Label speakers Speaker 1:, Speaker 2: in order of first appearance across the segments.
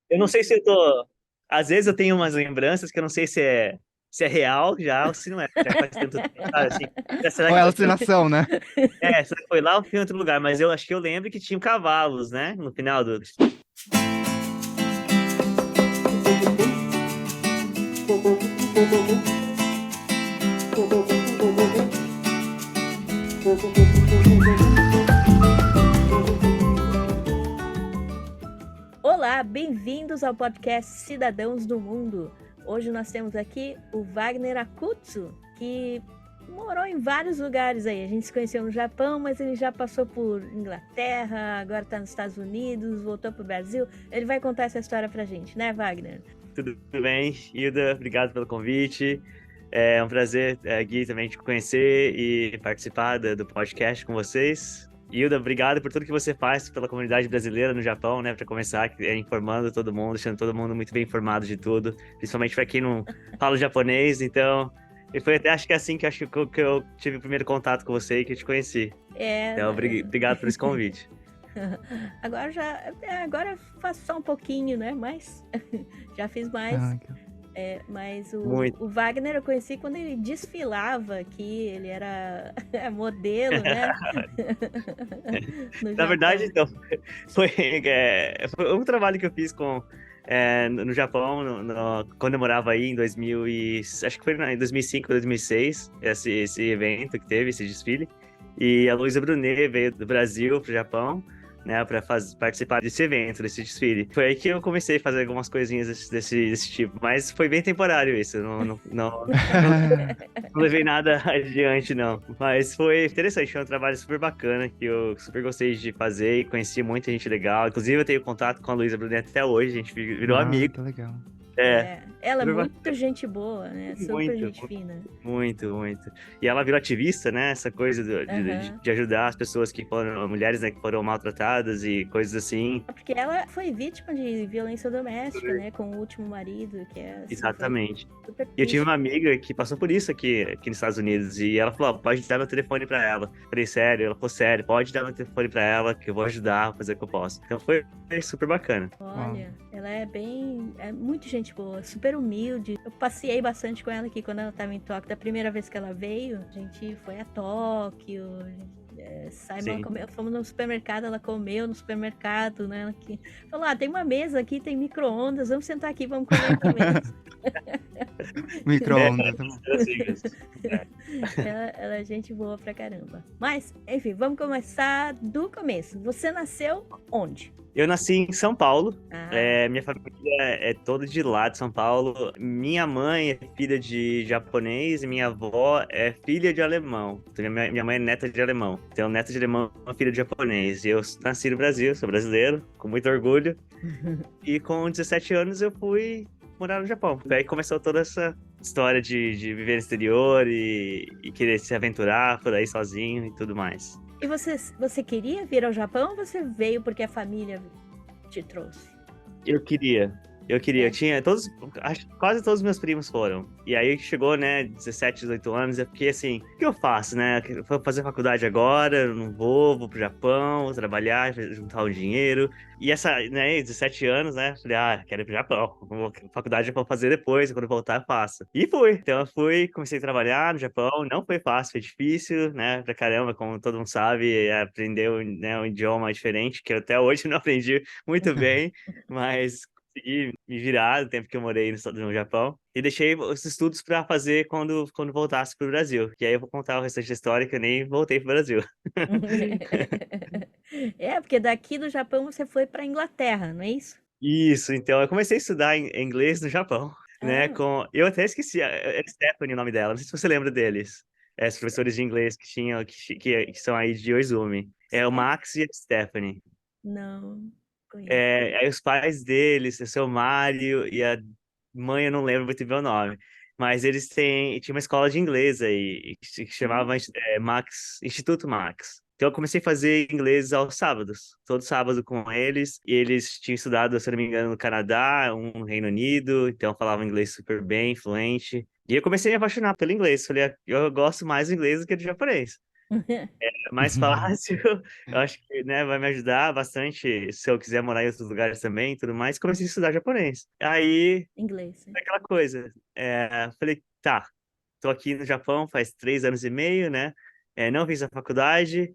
Speaker 1: Eu não sei se eu tô. Às vezes eu tenho umas lembranças que eu não sei se é real já ou se não é. Já faz tanto tempo, sabe? Assim, será
Speaker 2: Ou é
Speaker 1: que
Speaker 2: alucinação, né?
Speaker 1: será que foi lá ou foi em outro lugar? Mas eu acho que eu lembro que tinham cavalos, né? No final do.
Speaker 3: Olá, bem-vindos ao podcast Cidadãos do Mundo. Hoje nós temos aqui o Wagner Akutsu, que morou em vários lugares aí. A gente se conheceu no Japão, mas ele já passou por Inglaterra, agora está nos Estados Unidos, voltou para o Brasil. Ele vai contar essa história pra gente, né, Wagner?
Speaker 1: Tudo bem, Hilda? Obrigado pelo convite. É um prazer, Gui, também te conhecer e participar do podcast com vocês. Hilda, obrigado por tudo que você faz pela comunidade brasileira no Japão, né? Para começar, informando todo mundo, deixando todo mundo muito bem informado de tudo, principalmente para quem não fala japonês. Então, e foi até acho que é assim que eu tive o primeiro contato com você e que eu te conheci.
Speaker 3: É,
Speaker 1: Então, obrigado por esse convite.
Speaker 3: agora eu faço só um pouquinho, né? Mas já fiz mais.
Speaker 2: Ah, que-
Speaker 3: Mas
Speaker 1: Muito.
Speaker 3: o Wagner eu conheci quando ele desfilava aqui, ele era modelo, né? No
Speaker 1: Na verdade,
Speaker 3: Japão.
Speaker 1: então, foi um trabalho que eu fiz no Japão, quando eu morava aí em 2000 e, acho que foi em 2005, 2006, esse evento que teve, esse desfile. E a Luísa Brunet veio do Brasil para o Japão, né, para participar desse evento, desse desfile. Foi aí que eu comecei a fazer algumas coisinhas desse tipo, mas foi bem temporário isso, não, não levei nada adiante, não. Mas foi interessante, foi um trabalho super bacana que eu super gostei de fazer e conheci muita gente legal. Inclusive, eu tenho contato com a Luísa Brunet até hoje, a gente virou
Speaker 2: Ah,
Speaker 1: amigo.
Speaker 2: que legal.
Speaker 1: É,
Speaker 3: Ela é
Speaker 1: super
Speaker 3: muito
Speaker 1: bacana.
Speaker 3: gente boa, né? Super
Speaker 1: Muito,
Speaker 3: gente fina.
Speaker 1: muito, muito. E ela virou ativista, né? Essa coisa
Speaker 3: Aham.
Speaker 1: de ajudar as pessoas que foram, mulheres, né, que foram maltratadas e coisas assim.
Speaker 3: Porque ela foi vítima de violência doméstica, né? Com o último marido, que é assim, foi
Speaker 1: Exatamente.
Speaker 3: super
Speaker 1: E eu tive
Speaker 3: triste.
Speaker 1: uma amiga que passou por isso aqui nos Estados Unidos. E ela falou: "Ó, pode dar meu telefone pra ela." Eu falei: sério? Ela falou: sério, pode dar meu telefone pra ela, que eu vou ajudar a fazer o que eu posso. Então foi super bacana.
Speaker 2: Uau.
Speaker 3: Olha, ela é muito gente boa, super humilde. Eu passei bastante com ela aqui quando ela estava em Tóquio. Da primeira vez que ela veio, a gente foi a Tóquio, Simon
Speaker 1: Sim.
Speaker 3: comeu, fomos no supermercado, ela comeu no supermercado, né? Falou: tem uma mesa aqui, tem micro-ondas, vamos sentar aqui, vamos comer na mesa.
Speaker 1: É,
Speaker 2: Micro-ondas, tá bom.
Speaker 1: assim mesmo. É.
Speaker 3: Ela é gente boa pra caramba. Mas, enfim, vamos começar do começo. Você nasceu onde?
Speaker 1: Eu nasci em São Paulo.
Speaker 3: Ah,
Speaker 1: Minha família é toda de lá de São Paulo. Minha mãe é filha de japonês e minha avó é filha de alemão. Então, minha mãe é neta de alemão. Então, neta de alemão, filha de japonês. E eu nasci no Brasil, sou brasileiro, com muito orgulho. E com 17 anos eu fui morar no Japão. Daí começou toda essa história de viver no exterior e querer se aventurar por aí sozinho e tudo mais.
Speaker 3: e você queria vir ao Japão ou você veio porque a família te trouxe?
Speaker 1: Eu queria. Eu
Speaker 3: É.
Speaker 1: tinha quase todos os meus primos foram. E aí chegou, né, 17, 18 anos, eu fiquei assim, o que eu faço, né? Vou fazer faculdade agora, eu não vou pro Japão, vou trabalhar, juntar o dinheiro. E né, 17 anos, né, falei, quero ir pro Japão. Faculdade eu vou fazer depois, quando eu voltar eu faço. E fui. Então eu fui, comecei a trabalhar no Japão, não foi fácil, foi difícil, né, pra caramba, como todo mundo sabe, aprender, né, um idioma diferente, que eu até hoje não aprendi muito bem, mas consegui me virar no tempo que eu morei no Japão e deixei os estudos para fazer quando voltasse para o Brasil. E aí eu vou contar o restante da história que eu nem voltei para o Brasil.
Speaker 3: É, porque daqui do Japão você foi para Inglaterra, não é isso?
Speaker 1: Isso, então eu comecei a estudar inglês no Japão, né?
Speaker 3: Ah,
Speaker 1: Eu até esqueci, é Stephanie o nome dela, não sei se você lembra deles. Os professores de inglês que tinham, que são aí de Oizumi. É o
Speaker 3: Steph?
Speaker 1: Max e a Stephanie.
Speaker 3: Não, conheço.
Speaker 1: Aí os pais deles, o seu Mário e a mãe, eu não lembro muito bem o nome. Mas eles tinha uma escola de inglês aí, que se
Speaker 3: Hum.
Speaker 1: chamava Max, Instituto Max. Então eu comecei a fazer inglês aos sábados, todo sábado com eles. E eles tinham estudado, se eu não me engano, no Canadá, um no Reino Unido, então falavam inglês super bem, fluente. E eu comecei a me apaixonar pelo inglês. Falei: eu gosto mais do inglês do que do japonês." É mais fácil, eu acho que, né, vai me ajudar bastante se eu quiser morar em outros lugares também e tudo mais. Comecei a estudar japonês. Aí,
Speaker 3: Inglês, né?
Speaker 1: aquela coisa, falei, tá, tô aqui no Japão faz 3 anos e meio, né? Não fiz a faculdade,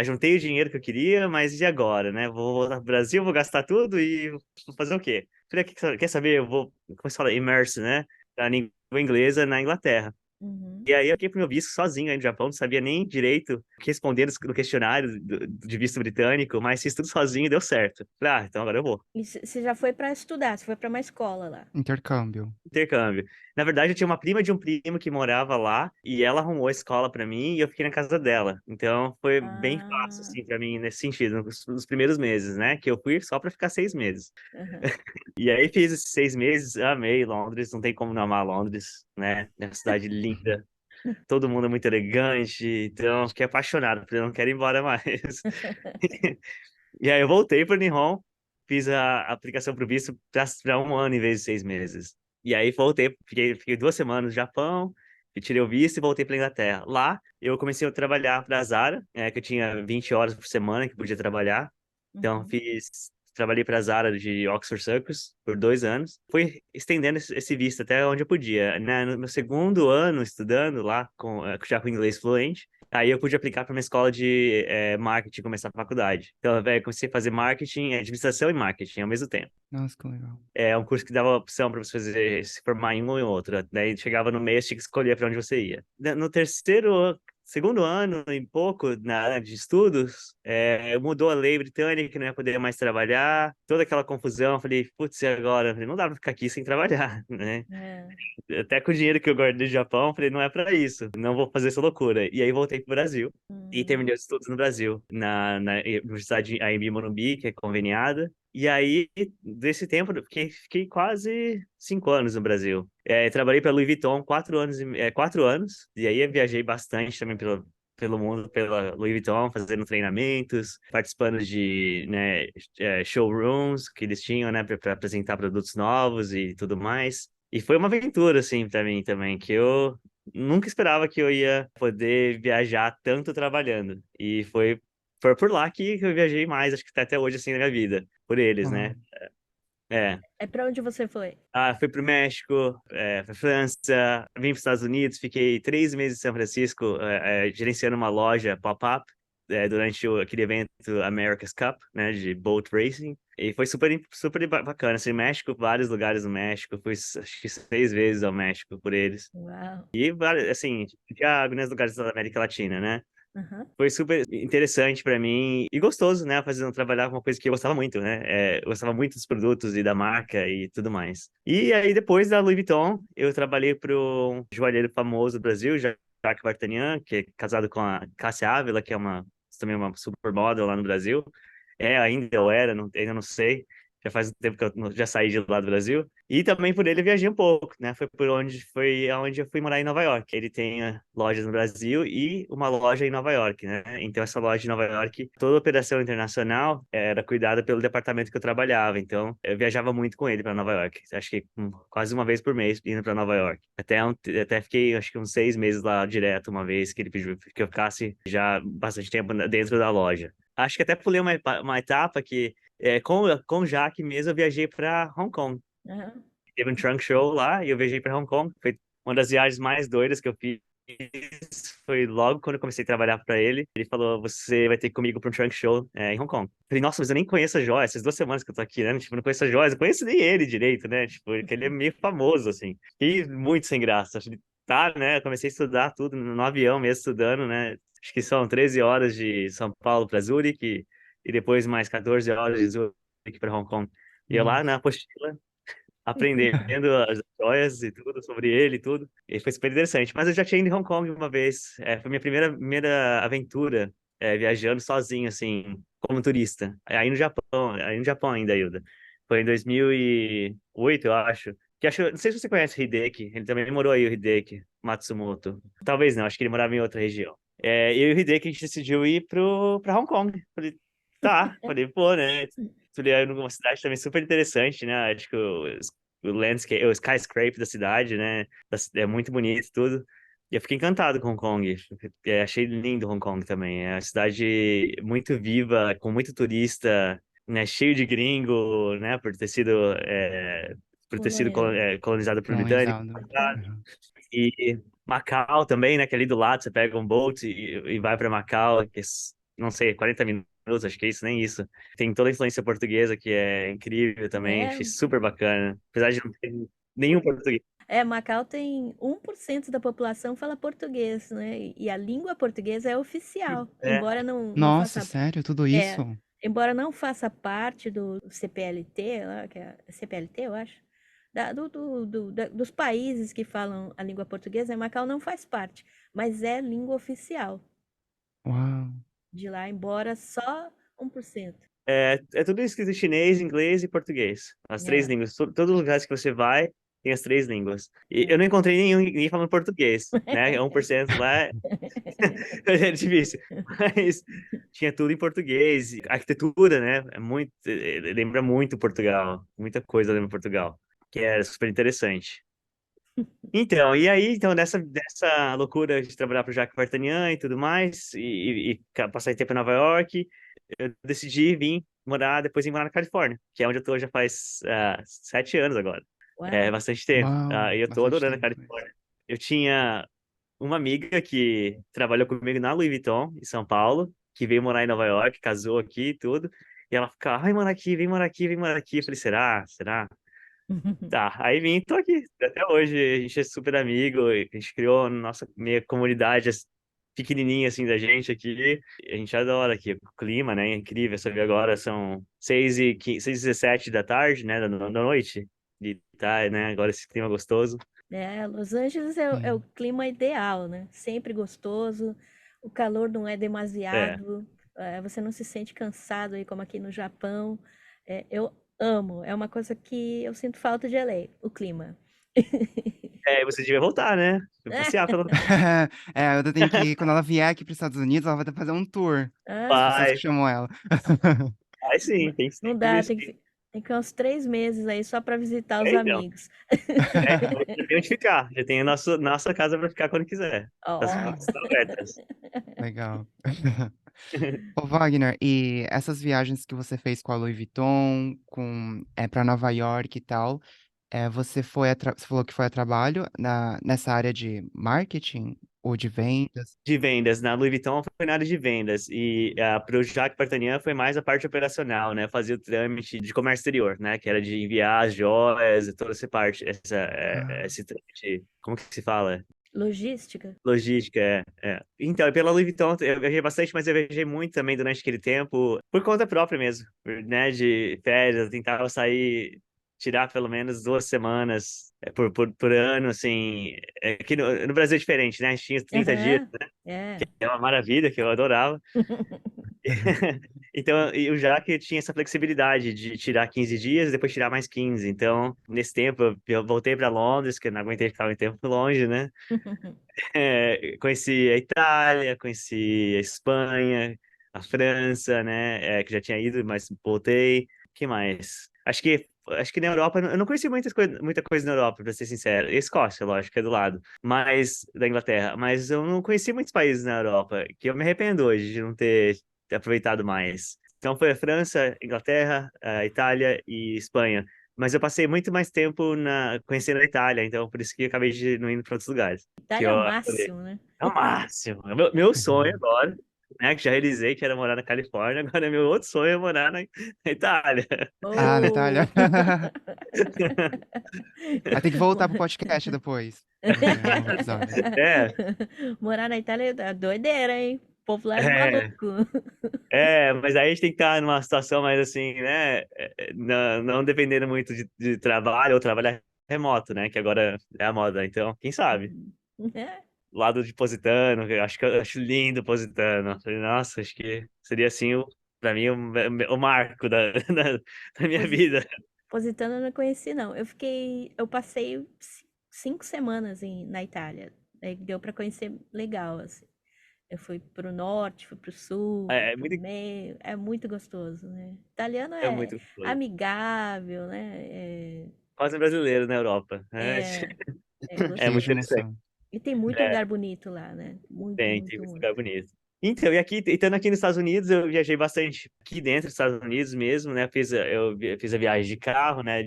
Speaker 1: juntei o dinheiro que eu queria, mas e agora, né? Vou voltar pro Brasil, vou gastar tudo e vou fazer o quê? Falei, quer saber? Eu vou, como se fala, immerse, né? A língua inglesa na Inglaterra.
Speaker 3: Uhum.
Speaker 1: E aí eu fiquei pro meu visto sozinho aí no Japão, não sabia nem direito o que responder no questionário de visto britânico, mas fiz tudo sozinho e deu certo. Falei, então agora eu vou.
Speaker 3: E você já foi pra estudar, você foi pra uma escola lá.
Speaker 2: Intercâmbio.
Speaker 1: Intercâmbio. Na verdade, eu tinha uma prima de um primo que morava lá e ela arrumou a escola pra mim e eu fiquei na casa dela. Então foi bem fácil,
Speaker 3: Ah,
Speaker 1: assim, pra mim nesse sentido, nos primeiros meses, né? Que eu fui só pra ficar 6 meses.
Speaker 3: aham.
Speaker 1: E aí fiz esses 6 meses, amei Londres, não tem como não amar Londres, né? É uma cidade linda, todo mundo é muito elegante, então fiquei apaixonado, falei, não quero ir embora mais. E aí eu voltei para Nihon, fiz a aplicação para o visto para um ano em vez de 6 meses. E aí voltei, fiquei 2 semanas no Japão, e tirei o visto e voltei para Inglaterra. Lá eu comecei a trabalhar para a Zara, que eu tinha 20 horas por semana que podia trabalhar. Então
Speaker 3: Uhum.
Speaker 1: trabalhei para a Zara de Oxford Circus por 2 anos. Fui estendendo esse visto até onde eu podia. Né? No meu segundo ano estudando lá, já com inglês fluente, aí eu pude aplicar para uma escola de marketing, começar a faculdade. Então, comecei a fazer marketing, administração e marketing ao mesmo tempo.
Speaker 2: Nossa, que legal.
Speaker 1: É um curso que dava opção para você se formar em um ou em outro. Daí chegava no mês, tinha que escolher para onde você ia. No segundo ano, em pouco, na área de estudos, mudou a lei britânica, que não ia poder mais trabalhar, toda aquela confusão. Falei, putz, e agora? Falei, não dá para ficar aqui sem trabalhar, né?
Speaker 3: É.
Speaker 1: Até com o dinheiro que eu guardei do Japão, falei, não é para isso, não vou fazer essa loucura. E aí voltei pro Brasil e
Speaker 3: Hum.
Speaker 1: terminei os estudos no Brasil, na Universidade AMB Morumbi, que é conveniada. E aí, desse tempo, eu fiquei quase 5 anos no Brasil. Trabalhei para Louis Vuitton 4 anos, 4 anos, e aí eu viajei bastante também pelo mundo, pela Louis Vuitton, fazendo treinamentos, participando de, né, showrooms que eles tinham, né, para apresentar produtos novos e tudo mais. E foi uma aventura, assim, para mim também, que eu nunca esperava que eu ia poder viajar tanto trabalhando. E foi por lá que eu viajei mais, acho que até hoje, assim, na minha vida. Por eles,
Speaker 2: Uau.
Speaker 1: né? É.
Speaker 3: É pra onde você foi?
Speaker 1: Fui pro México, pra França, vim para os Estados Unidos, fiquei 3 meses em São Francisco, gerenciando uma loja pop-up, durante aquele evento America's Cup, né, de boat racing. E foi super, super bacana. Assim, México, vários lugares no México, fui acho que 6 vezes ao México por eles.
Speaker 3: Uau.
Speaker 1: E, assim, já nos lugares da América Latina, né?
Speaker 3: Aham.
Speaker 1: Foi super interessante para mim e gostoso, né? Trabalhar com uma coisa que eu gostava muito, né? Eu gostava muito dos produtos e da marca e tudo mais. E aí, depois da Louis Vuitton, eu trabalhei para um joalheiro famoso do Brasil, Jacques Vartanian, que é casado com a Cássia Ávila, que é também uma supermodel lá no Brasil. Ainda eu era, ainda não sei. Já faz um tempo que eu já saí de lá do Brasil. E também por ele eu viajei um pouco, né? Foi aonde eu fui morar em Nova York. Ele tem lojas no Brasil e uma loja em Nova York, né? Então essa loja em Nova York, toda a operação internacional era cuidada pelo departamento que eu trabalhava. Então eu viajava muito com ele para Nova York. Acho que quase uma vez por mês indo para Nova York. Até fiquei acho que uns 6 meses lá direto uma vez que ele pediu que eu ficasse já bastante tempo dentro da loja. Acho que até pulei uma etapa que com o Jaque mesmo eu viajei para Hong Kong.
Speaker 3: Aham.
Speaker 1: Teve um trunk show lá e eu viajei para Hong Kong. Foi uma das viagens mais doidas que eu fiz. Foi logo quando eu comecei a trabalhar para ele. Ele falou: Você vai ter que ir comigo para um trunk show em Hong Kong. Eu falei: Nossa, mas eu nem conheço a Joia. Essas 2 semanas que eu tô aqui, né? Tipo, não conheço a Joia. Eu conheço nem ele direito, né? Tipo, porque ele é meio famoso, assim. E muito sem graça. Eu falei, tá, né? Eu comecei a estudar tudo no avião mesmo, estudando, né? Acho que são 13 horas de São Paulo para Zurique e depois mais 14 horas de Zurique para Hong Kong. E eu lá
Speaker 2: Nossa.
Speaker 1: na apostila aprendendo as joias e tudo sobre ele e tudo. E foi super interessante. Mas eu já tinha ido em Hong Kong uma vez. Foi minha primeira aventura, viajando sozinho, assim, como turista. Aí no Japão ainda, Hilda. Foi em 2008, eu acho. Não sei se você conhece o Hideki. Ele também morou aí, o Hideki Matsumoto. Talvez não, acho que ele morava em outra região. Eu e o Hideki, a gente decidiu ir pra Hong Kong. Falei, tá. Falei, pô, né? Falei, numa cidade também super interessante, né? Acho que o landscape, o skyscraper da cidade, né? É muito bonito tudo. E eu fiquei encantado com Hong Kong. Achei lindo Hong Kong também. É uma cidade muito viva, com muito turista, né? Cheio de gringo, né? Por ter sido
Speaker 3: Colonial.
Speaker 1: colonizado por britânicos.
Speaker 2: Colonizado. Uhum.
Speaker 1: E Macau também, né? Que é ali do lado, você pega um boat e vai para Macau, que não sei, 40 minutos, acho que é isso, nem isso. Tem toda a influência portuguesa, que é incrível também.
Speaker 3: É,
Speaker 1: Achei super bacana. Apesar de não ter nenhum português.
Speaker 3: Macau tem 1% da população fala português, né? E a língua portuguesa é oficial,
Speaker 1: É,
Speaker 3: embora não
Speaker 2: Nossa,
Speaker 3: faça,
Speaker 2: sério? Tudo
Speaker 3: é,
Speaker 2: isso?
Speaker 3: embora não faça parte do CPLT, lá, que é CPLT, eu acho, dos países que falam a língua portuguesa, Macau não faz parte, mas é língua oficial
Speaker 2: Uau.
Speaker 3: de lá, embora só 1%.
Speaker 1: é tudo escrito em chinês, inglês e português. As três
Speaker 3: É,
Speaker 1: línguas. Todos os lugares que você vai, tem as três línguas. E eu
Speaker 3: é.
Speaker 1: não encontrei ninguém falando português, né? 1% lá é difícil. Mas tinha tudo em português. A arquitetura, né? Lembra muito Portugal. Muita coisa lembra Portugal. Que era super interessante. Então, e aí, então, dessa loucura de trabalhar para o Jacques Vartanian e tudo mais, passar tempo em Nova York, eu decidi vir morar na Califórnia, que é onde eu tô já faz 7 anos agora. É
Speaker 3: Uau.
Speaker 1: bastante tempo.
Speaker 2: Uau,
Speaker 1: E eu tô
Speaker 2: bastante
Speaker 1: adorando a
Speaker 2: tempo.
Speaker 1: Califórnia. Eu tinha uma amiga que trabalhou comigo na Louis Vuitton, em São Paulo, que veio morar em Nova York, casou aqui e tudo. E ela ficava, ai, morar aqui, vem morar aqui, vem morar aqui. Eu falei, será? Será? Tá, aí vim, tô aqui. Até hoje, a gente é super amigo, e a gente criou nossa meia comunidade pequenininha assim da gente aqui. E a gente adora aqui. O clima, né? É incrível. Você vê agora são 6h17 da tarde, né? Da noite. E tá, né? Agora esse clima gostoso.
Speaker 3: Los Angeles é o
Speaker 2: Sim.
Speaker 3: clima ideal, né? Sempre gostoso, o calor não é
Speaker 1: É.
Speaker 3: demasiado, você não se sente cansado aí como aqui no Japão. Eu amo, é uma coisa que eu sinto falta de LA, o clima.
Speaker 1: Você devia voltar, né? Passear pelo.
Speaker 2: É, eu tenho que, quando ela vier aqui para os Estados Unidos, ela vai ter que fazer um tour.
Speaker 3: Ah,
Speaker 2: As pessoas que
Speaker 1: Vai,
Speaker 2: chamam ela.
Speaker 1: vai sim,
Speaker 3: não
Speaker 1: que
Speaker 3: dá,
Speaker 1: vir sim.
Speaker 3: tem que ir uns 3 meses aí só para visitar os
Speaker 1: Então.
Speaker 3: amigos.
Speaker 1: Já tem onde ficar. Já tem a nossa casa para ficar quando quiser. As
Speaker 3: Ó,
Speaker 1: portas estão abertas.
Speaker 2: Legal. Ô, Wagner, e essas viagens que você fez com a Louis Vuitton, para Nova York e tal, você falou que foi a trabalho nessa área de marketing ou de vendas?
Speaker 1: De vendas. Na Louis Vuitton foi na área de vendas. E para o Jacques Vartanian foi mais a parte operacional, né? Fazia o trâmite de comércio exterior, né? Que era de enviar as joias e toda essa parte,
Speaker 2: Ah,
Speaker 1: esse trâmite. Como que se fala?
Speaker 3: logística.
Speaker 1: Logística, é. Então, pela Louis Vuitton eu viajei bastante, mas eu viajei muito também durante aquele tempo, por conta própria mesmo, né? De férias, eu tentava sair, tirar pelo menos 2 semanas por ano, assim. Aqui no Brasil é diferente, né? A gente tinha 30 dias,
Speaker 3: Aham, é.
Speaker 1: é uma maravilha, que eu adorava. Então, e o Jaque tinha essa flexibilidade de tirar 15 dias e depois tirar mais 15. Então, nesse tempo, eu voltei para Londres, que eu não aguentei ficar muito tempo longe, né? Conheci a Itália, conheci a Espanha, a França, né? Que já tinha ido, mas voltei. Que mais? Acho que na Europa, eu não conheci muita coisa na Europa, para ser sincero. Escócia, lógico, que é do lado, mas da Inglaterra. Mas eu não conheci muitos países na Europa, que eu me arrependo hoje de não ter aproveitado mais. Então foi a França, Inglaterra, a Itália e Espanha. Mas eu passei muito mais tempo conhecendo a Itália, então por isso que eu acabei de não indo para outros lugares. Que
Speaker 3: Itália é o
Speaker 1: eu
Speaker 3: máximo, né?
Speaker 1: é o máximo. Meu sonho agora, né? Que já realizei que era morar na Califórnia, agora meu outro sonho é morar na Itália.
Speaker 2: ah, Natália.
Speaker 3: Oh!
Speaker 2: Aí tem que voltar pro podcast depois, pra ver o novo episódio.
Speaker 1: É,
Speaker 3: Morar na Itália é doideira, hein? O povo lá é
Speaker 1: é,
Speaker 3: maluco.
Speaker 1: mas aí a gente tem que estar numa situação mais assim, né? Não dependendo muito de trabalho ou trabalhar remoto, né? Que agora é a moda. Então, quem sabe?
Speaker 3: É,
Speaker 1: Lado de Positano, eu acho lindo Positano. Falei, nossa, acho que seria assim, pra mim, o marco da minha
Speaker 3: Posi-
Speaker 1: vida.
Speaker 3: Positano eu não conheci, não. Eu passei 5 semanas na Itália. Aí deu pra conhecer legal, assim. Eu fui pro norte, fui pro sul,
Speaker 1: É, é
Speaker 3: pro
Speaker 1: muito,
Speaker 3: meio. É muito gostoso, né? Italiano
Speaker 1: é
Speaker 3: é
Speaker 1: muito gostoso.
Speaker 3: amigável, né?
Speaker 1: Quase brasileiro na Europa.
Speaker 3: É, é
Speaker 1: É
Speaker 2: Cheio
Speaker 1: muito
Speaker 2: de
Speaker 3: gostoso.
Speaker 1: interessante.
Speaker 2: emoção.
Speaker 3: E tem muito
Speaker 1: É,
Speaker 3: lugar bonito lá, né? Muito,
Speaker 1: tem
Speaker 3: muito,
Speaker 1: esse
Speaker 3: muito.
Speaker 1: lugar bonito. Então, estando aqui nos Estados Unidos, eu viajei bastante aqui dentro dos Estados Unidos mesmo, né? Fiz a viagem de carro, né?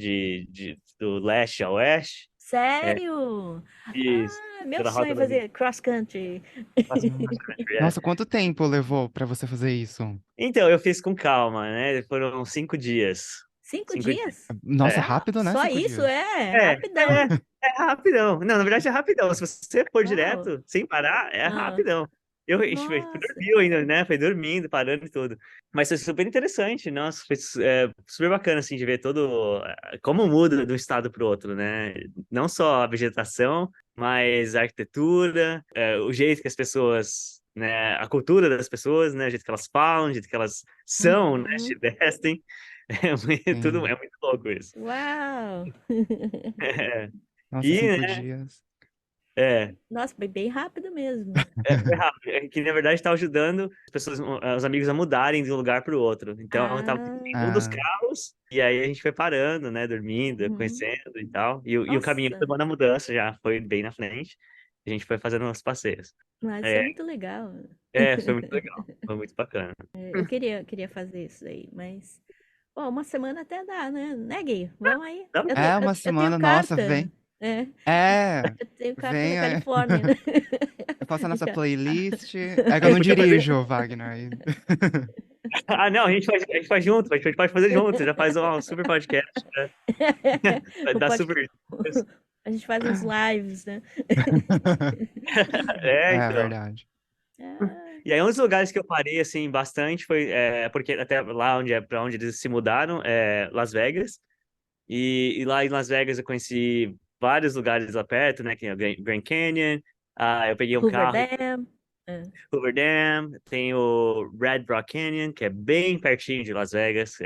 Speaker 1: Do leste ao oeste. É,
Speaker 3: Sério?
Speaker 1: fiz
Speaker 3: Meu
Speaker 1: pela
Speaker 3: sonho
Speaker 1: Rota
Speaker 3: é
Speaker 1: das
Speaker 3: fazer cross country.
Speaker 2: Hum.
Speaker 1: Country, é.
Speaker 2: Nossa, quanto tempo levou pra você fazer isso?
Speaker 1: Então, eu fiz com calma, né? Foram 5 dias.
Speaker 3: Cinco
Speaker 1: 5 dias.
Speaker 3: dias?
Speaker 2: Nossa,
Speaker 1: É.
Speaker 2: rápido, né?
Speaker 3: Só
Speaker 2: 5
Speaker 3: isso
Speaker 2: dias.
Speaker 3: é
Speaker 1: É,
Speaker 3: rapidão.
Speaker 1: é rapidão. Não, na verdade é rapidão. Se você for
Speaker 3: Uau.
Speaker 1: direto, sem parar, é
Speaker 3: Ah,
Speaker 1: rapidão. A gente
Speaker 3: nossa.
Speaker 1: dormiu ainda, né? Foi dormindo, parando e tudo. Mas foi super interessante. Nossa, foi super bacana, assim, de ver como muda de um estado para o outro, né? Não só a vegetação, mas a arquitetura, o jeito que as pessoas, né? A cultura das pessoas, né? O jeito que elas falam, o jeito que elas são, né? Se
Speaker 3: Uhum.
Speaker 1: vestem.
Speaker 2: Sim.
Speaker 1: É muito louco isso.
Speaker 3: Uau.
Speaker 2: Nossa,
Speaker 1: E,
Speaker 2: 5 dias.
Speaker 1: é,
Speaker 3: Nossa, foi bem rápido mesmo.
Speaker 1: foi rápido. É que na verdade está ajudando as pessoas, os amigos a mudarem de um lugar para o outro. Então, eu tava
Speaker 3: Ah,
Speaker 1: em um dos
Speaker 2: Ah,
Speaker 1: carros, e aí a gente foi parando, né? Dormindo,
Speaker 3: uhum.
Speaker 1: conhecendo e tal. E o caminho
Speaker 3: Nossa,
Speaker 1: tomando a mudança já foi bem na frente. A gente foi fazendo uns passeios.
Speaker 3: mas isso é
Speaker 1: É,
Speaker 3: muito legal.
Speaker 1: foi muito legal. Foi muito bacana.
Speaker 3: Eu queria fazer isso aí, mas. Ó, uma semana até dá, né, Gui? Vamos aí.
Speaker 1: Dá pra-
Speaker 2: é uma
Speaker 3: Eu tenho
Speaker 2: semana, nossa,
Speaker 3: carta.
Speaker 2: vem.
Speaker 3: É,
Speaker 2: É,
Speaker 3: eu tenho carta da
Speaker 2: vem.
Speaker 3: Califórnia, né?
Speaker 2: Eu faço a nossa
Speaker 3: Já.
Speaker 2: playlist. É que
Speaker 1: A
Speaker 2: eu
Speaker 1: gente
Speaker 2: não
Speaker 1: podia fazer.
Speaker 2: dirijo, Wagner.
Speaker 1: Ah, não, a gente faz junto, a gente pode fazer junto. Você já faz um super podcast, né? Vai
Speaker 3: O
Speaker 1: dar
Speaker 3: pod-
Speaker 1: super.
Speaker 3: A gente faz uns lives, né?
Speaker 2: É
Speaker 1: Então.
Speaker 2: verdade.
Speaker 3: Ah,
Speaker 1: E aí, um dos lugares que eu parei, assim, bastante foi, porque até lá para onde eles se mudaram, Las Vegas. E lá em Las Vegas eu conheci vários lugares lá perto, né, que é o Grand Canyon. Eu peguei um
Speaker 3: Hoover
Speaker 1: carro,
Speaker 3: Dam. É.
Speaker 1: Hoover Dam, tem o Red Rock Canyon, que é bem pertinho de Las Vegas,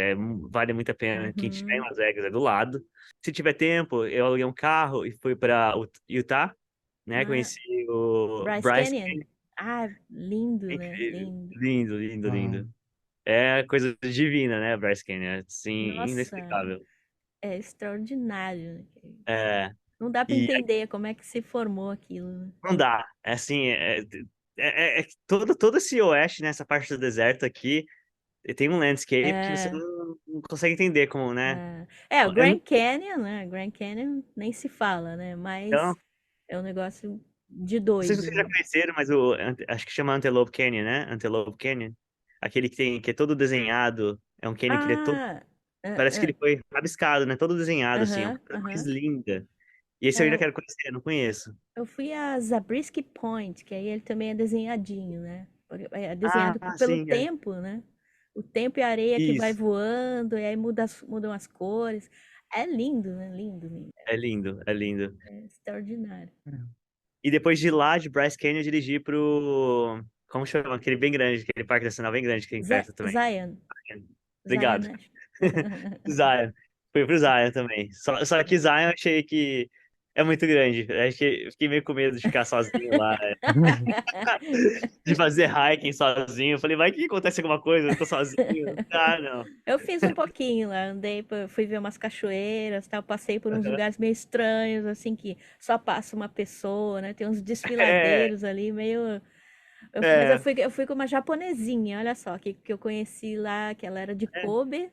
Speaker 1: vale muito a pena. Quem estiver em
Speaker 3: Uhum.
Speaker 1: Las Vegas é do lado. Se tiver tempo, eu aluguei um carro e fui para Utah, né,
Speaker 3: Ah,
Speaker 1: conheci o
Speaker 3: Bryce
Speaker 1: Bryce
Speaker 3: Canyon.
Speaker 1: Canyon.
Speaker 3: Ah, lindo, né?
Speaker 1: Incrível,
Speaker 3: Lindo.
Speaker 1: lindo, lindo,
Speaker 2: Uau.
Speaker 1: lindo. É coisa divina, né, Bryce Canyon? Assim,
Speaker 3: Nossa,
Speaker 1: inexplicável.
Speaker 3: é extraordinário, né?
Speaker 1: É,
Speaker 3: Não dá para
Speaker 1: e
Speaker 3: entender como é que se formou aquilo, né?
Speaker 1: não dá. É assim, que todo esse oeste, né, essa parte do deserto aqui, tem um landscape que você
Speaker 3: É,
Speaker 1: não consegue entender como, né?
Speaker 3: o
Speaker 1: Eu
Speaker 3: Grand
Speaker 1: não,
Speaker 3: Canyon, né? Grand Canyon nem se fala, né?
Speaker 1: então,
Speaker 3: Mas é um negócio de
Speaker 1: não sei se
Speaker 3: doido,
Speaker 1: vocês já
Speaker 3: né?
Speaker 1: conheceram, mas acho que chama Antelope Canyon, né? Antelope Canyon. Aquele que é todo desenhado. É um canyon que ele é todo.
Speaker 3: Ah,
Speaker 1: Parece que ele foi rabiscado, né? Todo desenhado, assim. É uma
Speaker 3: aham,
Speaker 1: coisa mais
Speaker 3: aham.
Speaker 1: linda. E esse eu
Speaker 3: É,
Speaker 1: ainda quero conhecer, eu não conheço.
Speaker 3: eu fui a Zabriskie Point, que aí ele também é desenhadinho, né? É
Speaker 1: Ah,
Speaker 3: desenhado pelo
Speaker 1: sim,
Speaker 3: tempo, né? O tempo e a areia que vai
Speaker 1: isso.
Speaker 3: voando, e aí mudam as cores. É lindo, né? Lindo, lindo.
Speaker 1: É lindo, é lindo.
Speaker 3: É extraordinário.
Speaker 1: E depois de lá, de Bryce Canyon, eu dirigi pro. Como chama? Aquele bem grande, aquele parque nacional bem grande que tem perto também.
Speaker 3: Zion. Zion
Speaker 1: Obrigado.
Speaker 3: Nash.
Speaker 1: Zion. Fui pro Zion também. Só que Zion eu achei que é muito grande. Acho que eu fiquei meio com medo de ficar sozinho lá, de fazer hiking sozinho. Eu falei, vai que acontece alguma coisa, eu tô sozinho. Ah, não.
Speaker 3: Eu fiz um pouquinho lá, fui ver umas cachoeiras, tal, passei por uns lugares meio estranhos, assim, que só passa uma pessoa, né? Tem uns
Speaker 1: É,
Speaker 3: desfiladeiros ali, meio. Mas
Speaker 1: é,
Speaker 3: eu fui com uma japonesinha, olha só, que eu conheci lá, que ela era de
Speaker 1: é,
Speaker 3: Kobe,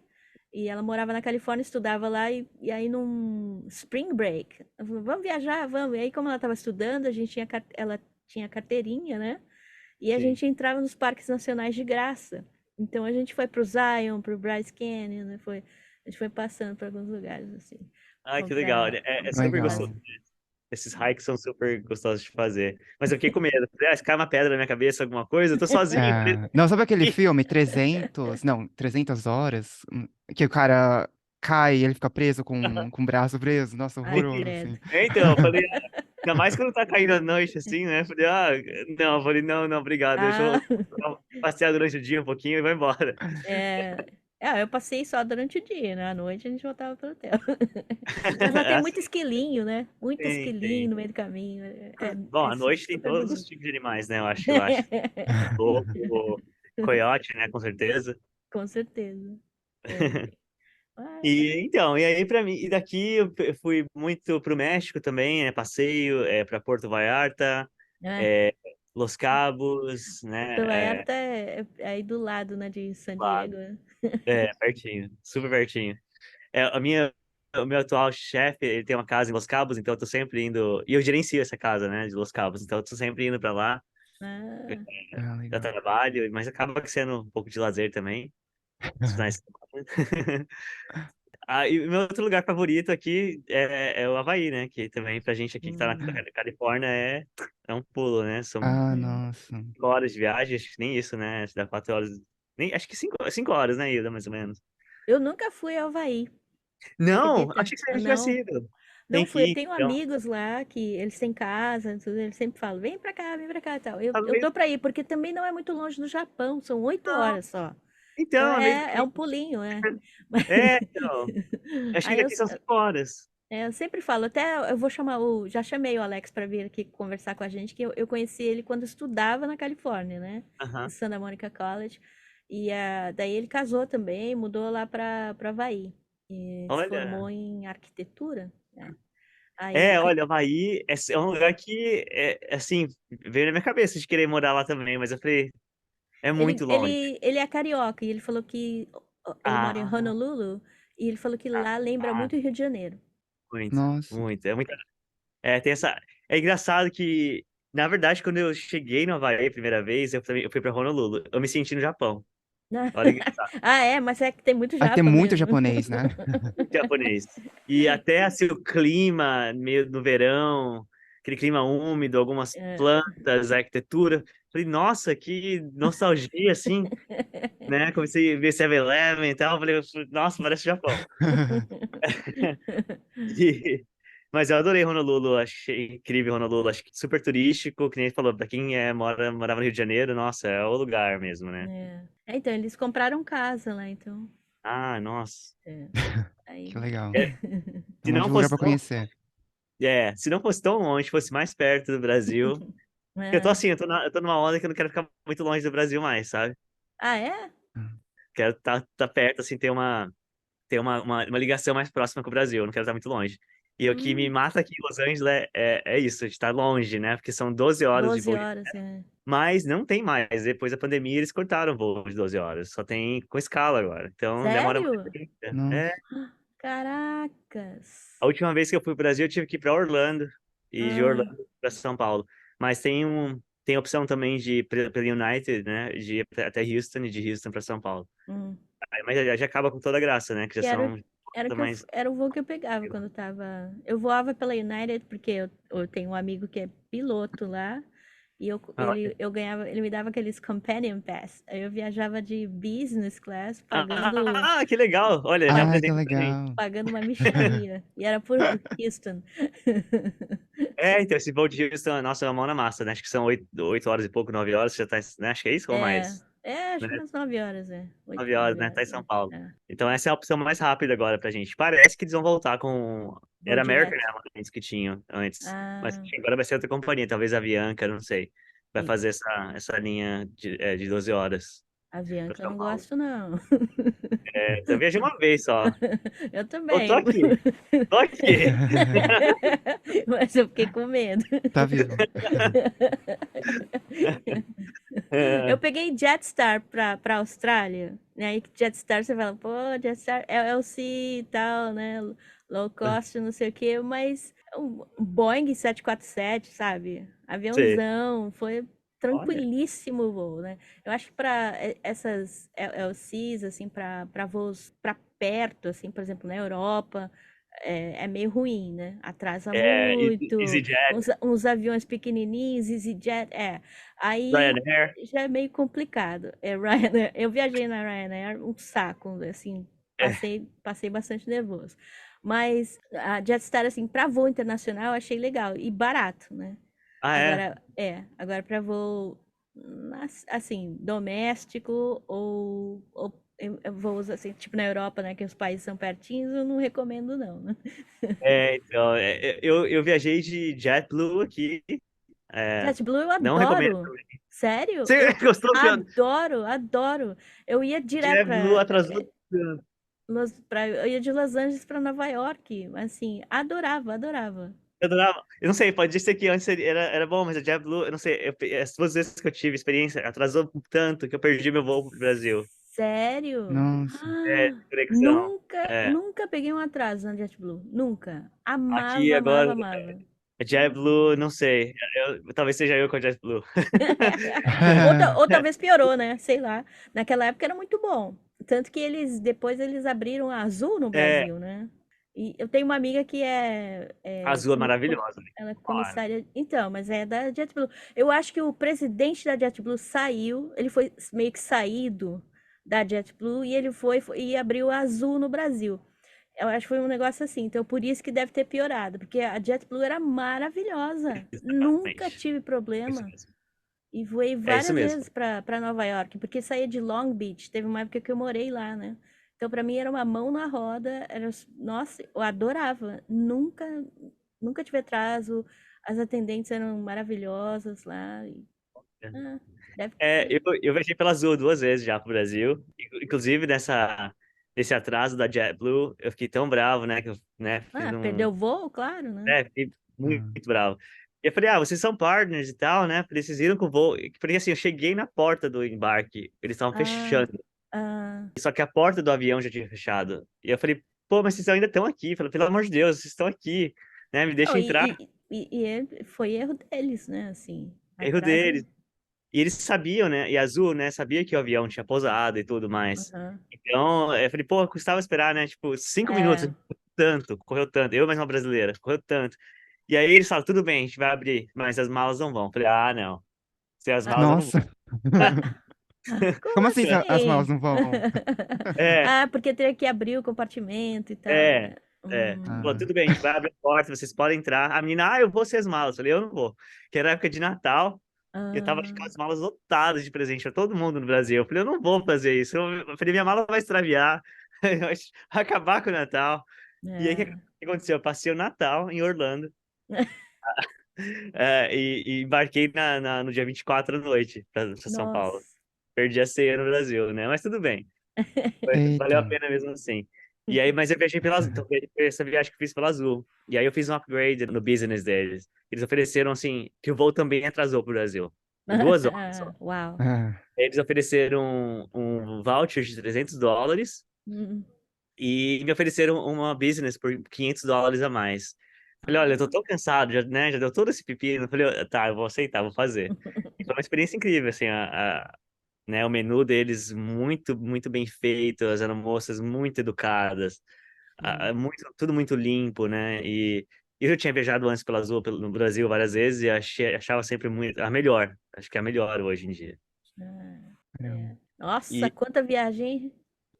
Speaker 3: e ela morava na Califórnia, estudava lá, e aí num spring break, eu falei, vamos viajar, vamos. E aí, como ela estava estudando, ela tinha carteirinha, né? E a
Speaker 1: sim.
Speaker 3: gente entrava nos parques nacionais de graça. Então a gente foi pro Zion, pro Bryce Canyon, né? A gente foi passando por alguns lugares, assim.
Speaker 1: Ai, que legal.
Speaker 3: Comprar,
Speaker 1: É super
Speaker 3: comprar
Speaker 1: gostoso.
Speaker 2: Legal.
Speaker 1: Esses hikes são super gostosos de fazer. Mas eu fiquei com medo. Falei, se cai uma pedra na minha cabeça, alguma coisa, eu tô sozinho. Falei,
Speaker 2: É, não, sabe aquele filme 300, não, 300 horas, que o cara cai e ele fica preso com o braço preso? Nossa,
Speaker 3: Ai,
Speaker 2: horroroso,
Speaker 3: credo.
Speaker 2: assim.
Speaker 1: então, eu falei, ainda mais quando tá caindo à noite, assim, né? Falei, não, eu falei, não, não, obrigado. Deixa eu
Speaker 3: Ah,
Speaker 1: passear durante o dia um pouquinho e vai embora.
Speaker 3: é... eu passei só durante o dia, né? À noite a gente voltava pro hotel. Mas lá
Speaker 1: É
Speaker 3: tem muito
Speaker 1: assim,
Speaker 3: esquilinho, né? Muito esquilinho
Speaker 1: tem.
Speaker 3: no meio do caminho.
Speaker 1: Bom,
Speaker 3: É
Speaker 1: à noite tem
Speaker 3: super
Speaker 1: todos
Speaker 3: bonito.
Speaker 1: os tipos de animais, né? Eu acho. Lobo, coiote, né? Com certeza.
Speaker 3: Com certeza. É. Ah,
Speaker 1: E aí para mim, e daqui eu fui muito pro México também, passeio, para Porto Vallarta,
Speaker 3: é.
Speaker 1: é, Los Cabos,
Speaker 3: Puerto
Speaker 1: né?
Speaker 3: Vallarta é aí do lado, né, de San
Speaker 1: Claro,
Speaker 3: Diego. Né?
Speaker 1: pertinho, super pertinho. O meu atual chefe, ele tem uma casa em Los Cabos, então eu tô sempre indo, e eu gerencio essa casa, né, de Los Cabos, então eu tô sempre indo para lá,
Speaker 3: Ah,
Speaker 2: Ah,
Speaker 1: para
Speaker 2: legal.
Speaker 1: trabalho, mas acaba sendo um pouco de lazer também, os finais de semana. Ah, e o meu outro lugar favorito aqui é o Havaí, né? Que também pra gente aqui que tá na
Speaker 3: hum,
Speaker 1: Califórnia é um pulo, né? São
Speaker 2: Ah,
Speaker 3: é.
Speaker 2: nossa.
Speaker 1: 5 horas de viagem, acho que nem isso, né? Acho que dá 4 horas. Nem, acho que cinco horas, né, Hilda, mais ou menos.
Speaker 3: Eu nunca fui ao Havaí, você
Speaker 1: Não,
Speaker 3: acredita?
Speaker 1: achei que você
Speaker 3: Ah,
Speaker 1: já tivesse
Speaker 3: não.
Speaker 1: ido.
Speaker 3: Não
Speaker 1: Tem
Speaker 3: fui. Eu
Speaker 1: que ir,
Speaker 3: tenho
Speaker 1: então.
Speaker 3: amigos lá que eles têm casa, tudo, eles sempre falam, vem pra cá e tal. Eu
Speaker 1: Talvez
Speaker 3: tô pra ir, porque também não é muito longe do Japão, são 8 horas só. Então
Speaker 1: então, é meio
Speaker 3: é
Speaker 1: que.
Speaker 3: um pulinho, né?
Speaker 1: Então. Acho que
Speaker 3: Aí eu,
Speaker 1: daqui são 5 horas.
Speaker 3: eu sempre falo, até eu vou chamar já chamei o Alex para vir aqui conversar com a gente, que eu conheci ele quando estudava na Califórnia, né? No
Speaker 1: Aham.
Speaker 3: Santa Monica College. E daí ele casou também, mudou lá para Havaí. E se
Speaker 1: Olha.
Speaker 3: formou em arquitetura, né? Aí,
Speaker 1: Olha, Havaí é um lugar que, assim, veio na minha cabeça de querer morar lá também, mas eu falei, é
Speaker 3: ele,
Speaker 1: muito longe.
Speaker 3: ele, ele é carioca e ele falou que ele mora em
Speaker 1: Ah,
Speaker 3: Honolulu e ele falou que
Speaker 1: ah,
Speaker 3: lá lembra
Speaker 1: ah,
Speaker 3: muito Rio de Janeiro.
Speaker 1: muito,
Speaker 2: Nossa.
Speaker 1: muito. Tem essa. É engraçado que, na verdade, quando eu cheguei no Havaí a primeira vez, eu fui pra Honolulu. Eu me senti no Japão. Olha que engraçado,
Speaker 3: Ah, é, mas é que tem muito
Speaker 2: Ah, tem
Speaker 3: japa
Speaker 2: muito
Speaker 3: mesmo.
Speaker 2: japonês, né?
Speaker 1: muito japonês. E até assim, o clima, meio no verão, aquele clima úmido, algumas
Speaker 3: É.
Speaker 1: plantas, a arquitetura. Falei, nossa, que nostalgia, assim, né? Comecei a ver 7-Eleven e tal. Falei, nossa, parece Japão. E- Mas eu adorei Honolulu, achei incrível Honolulu, acho que super turístico, que nem ele falou, pra quem morava no Rio de Janeiro, nossa, é o lugar mesmo, né?
Speaker 3: É. Então, eles compraram casa lá, então.
Speaker 1: Ah, nossa.
Speaker 3: É.
Speaker 2: Que
Speaker 3: Aí.
Speaker 2: legal.
Speaker 1: É,
Speaker 2: Tem
Speaker 1: se
Speaker 2: um monte
Speaker 1: não
Speaker 2: de lugar
Speaker 1: fosse
Speaker 2: pra
Speaker 1: tão,
Speaker 2: conhecer.
Speaker 1: se não fosse tão longe, fosse mais perto do Brasil. Eu tô
Speaker 3: É.
Speaker 1: assim, eu tô numa onda que eu não quero ficar muito longe do Brasil mais, sabe?
Speaker 3: Ah, é?
Speaker 1: Quero tá perto, assim, ter uma ligação mais próxima com o Brasil, eu não quero estar muito longe. E o que me
Speaker 3: Hum,
Speaker 1: mata aqui em Los Angeles é isso, de estar longe, né? Porque são 12 horas de
Speaker 3: 12
Speaker 1: voo.
Speaker 3: horas, é.
Speaker 1: Mas não tem mais. Depois da pandemia, eles cortaram o voo de 12 horas. Só tem com escala agora. Então demora mais
Speaker 3: Sério?
Speaker 1: ainda.
Speaker 2: Nossa.
Speaker 3: Caracas.
Speaker 1: A última vez que eu fui para o Brasil, eu tive que ir para Orlando e de
Speaker 3: Ah,
Speaker 1: Orlando para São Paulo. Mas tem opção também de ir pela United, né? De ir até Houston e de Houston para São Paulo.
Speaker 3: hum.
Speaker 1: Aí, mas já acaba com toda a graça, né? Que já
Speaker 3: Que era,
Speaker 1: são
Speaker 3: era, que eu,
Speaker 1: mais.
Speaker 3: era o voo que eu pegava quando eu tava. Eu voava pela United, porque eu tenho um amigo que é piloto lá. E eu ganhava, ele me dava aqueles companion pass. Aí eu viajava de business class pagando,
Speaker 1: Que legal! Olha, já
Speaker 2: Ai, que
Speaker 1: apresenta pra gente.
Speaker 2: legal.
Speaker 3: pagando uma mixaria. E era por Houston.
Speaker 1: Então, esse voo de Houston, nossa, é uma mão na massa, né? Acho que são 8 horas e pouco, 9 horas, você já tá, né? Acho que é isso ou mais?
Speaker 3: Acho
Speaker 1: Né?
Speaker 3: que umas 9 horas, é.
Speaker 1: 9
Speaker 3: 8,
Speaker 1: horas,
Speaker 3: 9
Speaker 1: né? Tá em
Speaker 3: horas,
Speaker 1: São Paulo.
Speaker 3: é.
Speaker 1: Então, essa é a opção mais rápida agora pra gente. Parece que eles vão voltar com.
Speaker 3: Voo
Speaker 1: Era American
Speaker 3: direto.
Speaker 1: Airlines que tinham antes. Mas
Speaker 3: Ah,
Speaker 1: acho que agora vai ser outra companhia, talvez a Avianca, não sei. Vai
Speaker 3: e
Speaker 1: fazer essa linha de 12 horas pra
Speaker 3: Avianca eu
Speaker 1: São
Speaker 3: não
Speaker 1: Paulo.
Speaker 3: gosto, não.
Speaker 1: Eu viajei uma vez só.
Speaker 3: Eu
Speaker 1: Eu tô
Speaker 3: também.
Speaker 1: aqui, tô aqui.
Speaker 3: Mas eu fiquei com medo.
Speaker 2: Tá vivo.
Speaker 3: Eu peguei Jetstar pra Austrália, né? Aí Jetstar você fala, pô, Jetstar é LC e tal, né? Low cost, não sei o quê, mas um Boeing 747, sabe?
Speaker 1: Sei.
Speaker 3: Aviãozão, foi
Speaker 1: Olha.
Speaker 3: tranquilíssimo o voo, né? Eu acho que para essas LCs, assim, para voos para perto, assim, por exemplo, na Europa, é meio ruim, né? Atrasa muito,
Speaker 1: EasyJet,
Speaker 3: uns aviões pequenininhos, EasyJet, aí
Speaker 1: Ryanair.
Speaker 3: já é meio complicado. Ryanair, eu viajei na Ryanair, um saco, assim,
Speaker 1: É.
Speaker 3: passei bastante nervoso. Mas a Jetstar, assim, para voo internacional, eu achei legal e barato, né?
Speaker 1: Ah, é?
Speaker 3: Agora para voo, assim, doméstico ou voos, assim, tipo na Europa, né, que os países são pertinhos, eu não recomendo não, né?
Speaker 1: Então, eu viajei de JetBlue aqui. É,
Speaker 3: JetBlue eu
Speaker 1: não recomendo
Speaker 3: adoro.
Speaker 1: também.
Speaker 3: Sério?
Speaker 1: Você
Speaker 3: Eu
Speaker 1: gostou?
Speaker 3: adoro, adoro. Eu ia direto
Speaker 1: JetBlue
Speaker 3: para
Speaker 1: atrasou tanto.
Speaker 3: Eu ia de Los Angeles para Nova York, assim, adorava.
Speaker 1: Eu adorava. Eu não sei, pode ser que antes era bom, mas a JetBlue, eu não sei, as 2 vezes que eu tive experiência, atrasou tanto que eu perdi meu voo pro Brasil.
Speaker 3: Sério?
Speaker 2: Nossa.
Speaker 1: Conexão.
Speaker 3: Nunca peguei um atraso na JetBlue, nunca.
Speaker 1: Aqui
Speaker 3: Amava,
Speaker 1: agora,
Speaker 3: amava, amava.
Speaker 1: a JetBlue, não sei. Talvez seja eu com a JetBlue.
Speaker 3: Ou talvez piorou, né? Sei lá. Naquela época era muito bom. Tanto que depois eles abriram a Azul no
Speaker 1: É,
Speaker 3: Brasil, né? E eu tenho uma amiga que
Speaker 1: Azul é maravilhosa, né?
Speaker 3: ela é
Speaker 1: Claro.
Speaker 3: comissária. Então, mas é da JetBlue. Eu acho que o presidente da JetBlue saiu, ele foi meio que saído da JetBlue e ele foi e abriu a Azul no Brasil. Eu acho que foi um negócio assim, então por isso que deve ter piorado, porque a JetBlue era maravilhosa. Nunca
Speaker 1: Exatamente.
Speaker 3: tive
Speaker 1: É isso
Speaker 3: problema.
Speaker 1: mesmo.
Speaker 3: E voei
Speaker 1: É isso
Speaker 3: várias
Speaker 1: mesmo.
Speaker 3: vezes para Nova York, porque saía de Long Beach. Teve uma época que eu morei lá, né? Então, para mim, era uma mão na roda. Nossa, eu adorava. Nunca tive atraso. As atendentes eram maravilhosas lá. Ah, deve
Speaker 1: É,
Speaker 3: ter.
Speaker 1: eu viajei pela Azul 2 vezes já pro Brasil. Inclusive, nesse atraso da JetBlue, eu fiquei tão bravo, né? Que eu, né, fiz
Speaker 3: Perdeu o voo, claro, né?
Speaker 1: fiquei muito,
Speaker 2: Ah.
Speaker 1: muito bravo. E eu falei, vocês são partners e tal, né? Vocês viram com o voo. Porque assim, eu cheguei na porta do embarque, eles estavam
Speaker 3: Ah,
Speaker 1: fechando.
Speaker 3: ah.
Speaker 1: Só que a porta do avião já tinha fechado. E eu falei, pô, mas vocês ainda estão aqui. Eu falei, pelo amor de Deus, vocês estão aqui, né? Me
Speaker 3: Não,
Speaker 1: deixa entrar.
Speaker 3: foi erro deles, né? Assim,
Speaker 1: Erro
Speaker 3: atraso.
Speaker 1: deles. E eles sabiam, né? E a Azul, né? Sabia que o avião tinha pousado e tudo mais.
Speaker 3: Aham.
Speaker 1: Então, eu falei, pô, custava esperar, né? Tipo, 5 minutos.
Speaker 3: É.
Speaker 1: Correu tanto. Eu mais uma brasileira, correu tanto. E aí eles falaram, tudo bem, a gente vai abrir, mas as malas não vão. Eu falei, não. Se as malas eu não vou.
Speaker 2: Nossa.
Speaker 3: Como
Speaker 2: Como assim as malas
Speaker 3: assim?
Speaker 2: não vão?
Speaker 1: É,
Speaker 3: Porque teria que abrir o compartimento e tal,
Speaker 1: é,
Speaker 3: né?
Speaker 1: é. Falou,
Speaker 2: Ah,
Speaker 1: tudo bem, a gente vai abrir a porta, vocês podem entrar. A menina, eu vou ser as malas. Eu falei, eu não vou. Que era época de Natal. Eu tava com
Speaker 3: Ah,
Speaker 1: as malas lotadas de presente pra todo mundo no Brasil. Eu falei, eu não vou fazer isso. Eu falei, minha mala vai extraviar, vai acabar com o Natal. E aí, o que
Speaker 3: é.
Speaker 1: aconteceu? Eu passei o Natal em Orlando, e embarquei no dia 24 à noite pra São Paulo.
Speaker 3: Nossa.
Speaker 1: Perdi a ceia no Brasil, né? Mas tudo bem. Valeu a
Speaker 2: eita.
Speaker 1: pena mesmo assim. E aí, mas eu viajei pela Azul. Então, foi essa viagem que eu fiz pela Azul. E aí eu fiz um upgrade no business deles. Eles ofereceram, assim, que o voo também atrasou pro Brasil. 2 horas só.
Speaker 3: Uau.
Speaker 2: Ah,
Speaker 1: Eles ofereceram um voucher de $300
Speaker 3: Hum.
Speaker 1: e me ofereceram uma business por $500 a mais. Falei, olha, eu tô
Speaker 3: Ah.
Speaker 1: tão cansado, já, né, já deu todo esse pepino. Falei, tá, eu vou aceitar, vou fazer. E foi uma experiência incrível, assim, né, o menu deles muito, muito bem feito, as aeromoças muito educadas,
Speaker 3: Hum.
Speaker 1: tudo muito limpo, né, e eu já tinha viajado antes pela Azul, no Brasil várias vezes e achava sempre muito, a melhor, acho que é a melhor hoje em dia.
Speaker 3: Ah,
Speaker 2: caramba.
Speaker 3: é. Nossa,
Speaker 1: E,
Speaker 3: quanta viagem!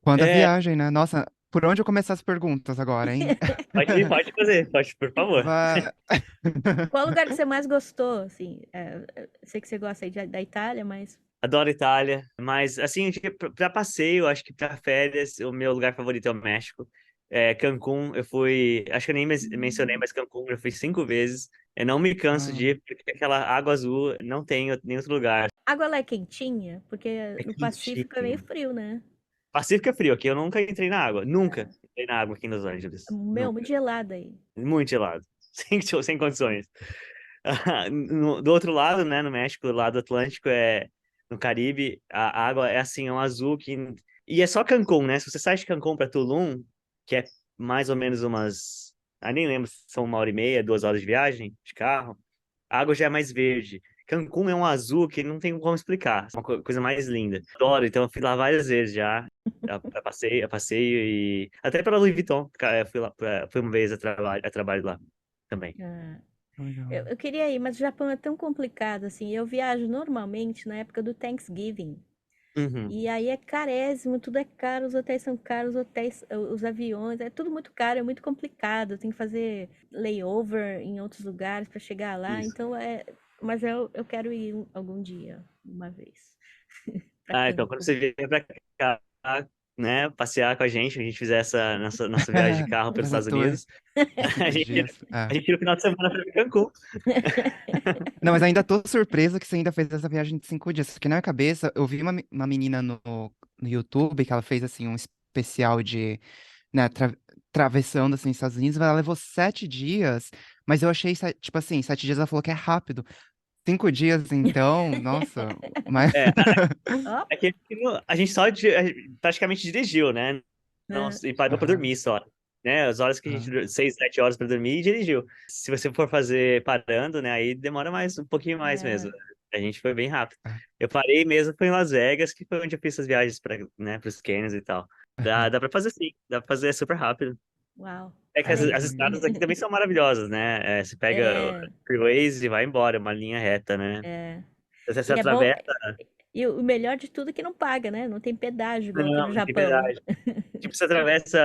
Speaker 2: Quanta
Speaker 1: é,
Speaker 2: viagem, né? Nossa, por onde eu começar as perguntas agora, hein?
Speaker 1: pode fazer, pode, por favor.
Speaker 2: Vai.
Speaker 3: Qual lugar que você mais gostou, assim? Sei que você gosta aí da Itália, mas...
Speaker 1: Adoro Itália, mas assim, pra passeio, acho que pra férias, o meu lugar favorito é o México. Cancún, eu fui, acho que eu nem mencionei,
Speaker 3: Hum.
Speaker 1: mas Cancún eu fui 5 vezes. Eu não me canso de
Speaker 2: Ah,
Speaker 1: ir, porque aquela água azul não tem em nenhum outro lugar.
Speaker 3: A água lá é quentinha? Porque
Speaker 1: É
Speaker 3: no Pacífico é meio
Speaker 1: quentinho.
Speaker 3: frio, né?
Speaker 1: Pacífico é frio, aqui eu nunca entrei na água. Nunca entrei na água aqui em Los Angeles.
Speaker 3: Meu, muito
Speaker 1: Nunca.
Speaker 3: gelada aí.
Speaker 1: Muito gelado. Sem condições. Do outro lado, né, no México, do lado Atlântico, no Caribe, a água é assim, é um azul que... E é só Cancún, né? Se você sai de Cancún para Tulum, que é mais ou menos nem lembro se são 1 hora e meia, 2 horas de viagem de carro, a água já é mais verde. Cancún é um azul que não tem como explicar. É uma coisa mais linda. Adoro, então eu fui lá várias vezes já. Eu passeio e... Até para Louis Vuitton. Eu fui lá, fui uma vez a trabalho lá também.
Speaker 3: Ah, eu,
Speaker 2: legal.
Speaker 3: eu queria ir, mas o Japão é tão complicado, assim. Eu viajo normalmente na época do Thanksgiving.
Speaker 1: Uhum.
Speaker 3: E aí é carésimo, tudo é caro, os hotéis são caros, os aviões, é tudo muito caro, é muito complicado. Tem que fazer layover em outros lugares para chegar lá.
Speaker 1: Isso.
Speaker 3: Então mas eu quero ir algum dia, uma vez, para
Speaker 1: Então quando
Speaker 3: Cancún.
Speaker 1: você vier pra cá, né, passear com a gente fizer essa nossa viagem de carro pelos
Speaker 2: Essa
Speaker 1: Estados
Speaker 2: tour
Speaker 1: Unidos, a
Speaker 2: dos
Speaker 1: gente,
Speaker 2: dias.
Speaker 1: a
Speaker 2: É.
Speaker 1: gente tira o final de semana pra Cancún.
Speaker 2: Não, mas ainda tô surpresa que você ainda fez essa viagem de 5 dias. Porque na minha cabeça, eu vi uma menina no YouTube que ela fez assim um especial de, né, atravessando, assim, os Estados Unidos, ela levou 7 dias, mas eu achei, tipo assim, 7 dias ela falou que é rápido. 5 dias, então, nossa, mas...
Speaker 1: É,
Speaker 3: Ó,
Speaker 1: é que a gente praticamente dirigiu, né? Não,
Speaker 3: né?
Speaker 1: e parou pra
Speaker 2: Aham,
Speaker 1: dormir só. Né? As horas que a gente,
Speaker 2: aham,
Speaker 1: 6, 7 horas pra dormir e dirigiu. Se você for fazer parando, né? Aí demora mais, um pouquinho mais
Speaker 3: É,
Speaker 1: mesmo. A gente foi bem rápido.
Speaker 2: é,
Speaker 1: Eu parei mesmo, foi em Las Vegas, que foi onde eu fiz essas viagens né, pros canyons e tal.
Speaker 2: aham.
Speaker 1: Dá pra fazer sim, dá pra fazer super rápido.
Speaker 3: uau.
Speaker 1: É que
Speaker 2: É,
Speaker 1: as
Speaker 2: foi...
Speaker 1: estradas aqui também são maravilhosas, né? Você pega
Speaker 3: É,
Speaker 1: freeways e vai embora, uma linha reta, né?
Speaker 3: é.
Speaker 1: Você
Speaker 3: E é bom.
Speaker 1: atravessa,
Speaker 3: E o melhor de tudo é que não paga, né? Não tem pedágio igual aqui no
Speaker 1: não tem
Speaker 3: Japão.
Speaker 1: verdade. Tipo, você atravessa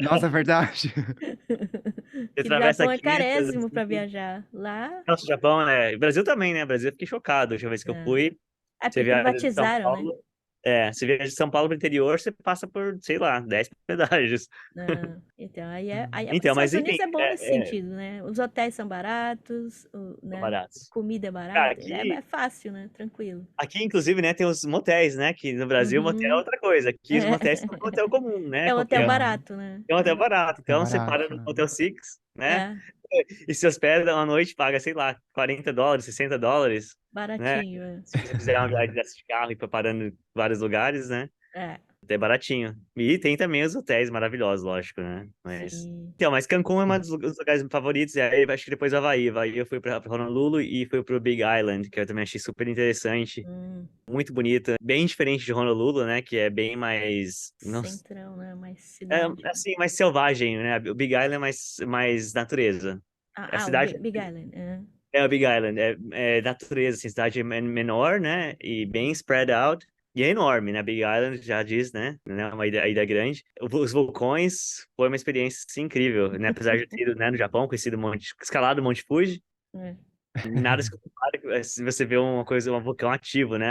Speaker 2: Nossa, é verdade.
Speaker 1: Você
Speaker 3: Que no
Speaker 1: atravessa
Speaker 3: Japão é
Speaker 1: 500,
Speaker 3: carésimo para
Speaker 1: assim.
Speaker 3: viajar. Lá,
Speaker 1: Nossa, o Japão é. Brasil também, né? Brasil eu fiquei chocado. A última vez que eu
Speaker 3: é,
Speaker 1: fui,
Speaker 3: é
Speaker 1: você
Speaker 3: porque
Speaker 1: viaja de São
Speaker 3: privatizaram, né?
Speaker 1: Paulo. Você viaja de São Paulo para o interior, você passa por, sei lá, 10 pedágios.
Speaker 3: Ah, então,
Speaker 1: Então, mas
Speaker 3: Estados
Speaker 1: enfim,
Speaker 3: Unidos é bom nesse sentido, né? Os hotéis são baratos,
Speaker 1: são
Speaker 3: né?
Speaker 1: baratos.
Speaker 3: Comida é
Speaker 1: Cara,
Speaker 3: barata, é fácil, né? Tranquilo.
Speaker 1: aqui, inclusive, né, tem os motéis, né? Que no Brasil, motel é
Speaker 3: Uhum.
Speaker 1: outra coisa. Aqui os
Speaker 3: É.
Speaker 1: motéis são um hotel comum, né?
Speaker 3: É um hotel
Speaker 1: Qualquer um
Speaker 2: Aham.
Speaker 3: barato, né?
Speaker 1: tem um hotel barato.
Speaker 2: É
Speaker 1: Então, você para
Speaker 2: barato,
Speaker 1: no
Speaker 2: né?
Speaker 1: Hotel Six, né?
Speaker 3: É,
Speaker 1: E se hospeda uma noite, paga, sei lá, US$ 40, US$ 60, né?
Speaker 3: baratinho. É.
Speaker 1: Se você fizer uma viagem dessa de carro e ir parando em vários lugares, né?
Speaker 3: É,
Speaker 1: É baratinho. E tem também os hotéis maravilhosos, lógico, né? Mas.
Speaker 3: sim.
Speaker 1: Então, mas Cancún é um
Speaker 2: É.
Speaker 1: dos lugares favoritos. E aí, acho que depois Havaí. Havaí eu fui pra Honolulu e fui pro Big Island, que eu também achei super interessante.
Speaker 3: Hum,
Speaker 1: Muito bonita. Bem diferente de Honolulu, né? Que é bem mais. Nossa,
Speaker 3: centrão, né? Mais
Speaker 1: é
Speaker 3: cidade.
Speaker 1: assim, mais selvagem, né? O Big Island é mais natureza. A
Speaker 3: O
Speaker 1: cidade
Speaker 3: Big Island. É.
Speaker 1: é o Big Island, é natureza, assim, cidade menor, né? E bem spread out. E é enorme, né? Big Island já diz, né? Uma ilha grande. Os vulcões foi uma experiência assim, incrível, né? Apesar de eu ter ido, né, no Japão, conhecido escalado o Monte Fuji,
Speaker 3: É.
Speaker 1: nada se compara se você vê uma coisa, um vulcão ativo, né?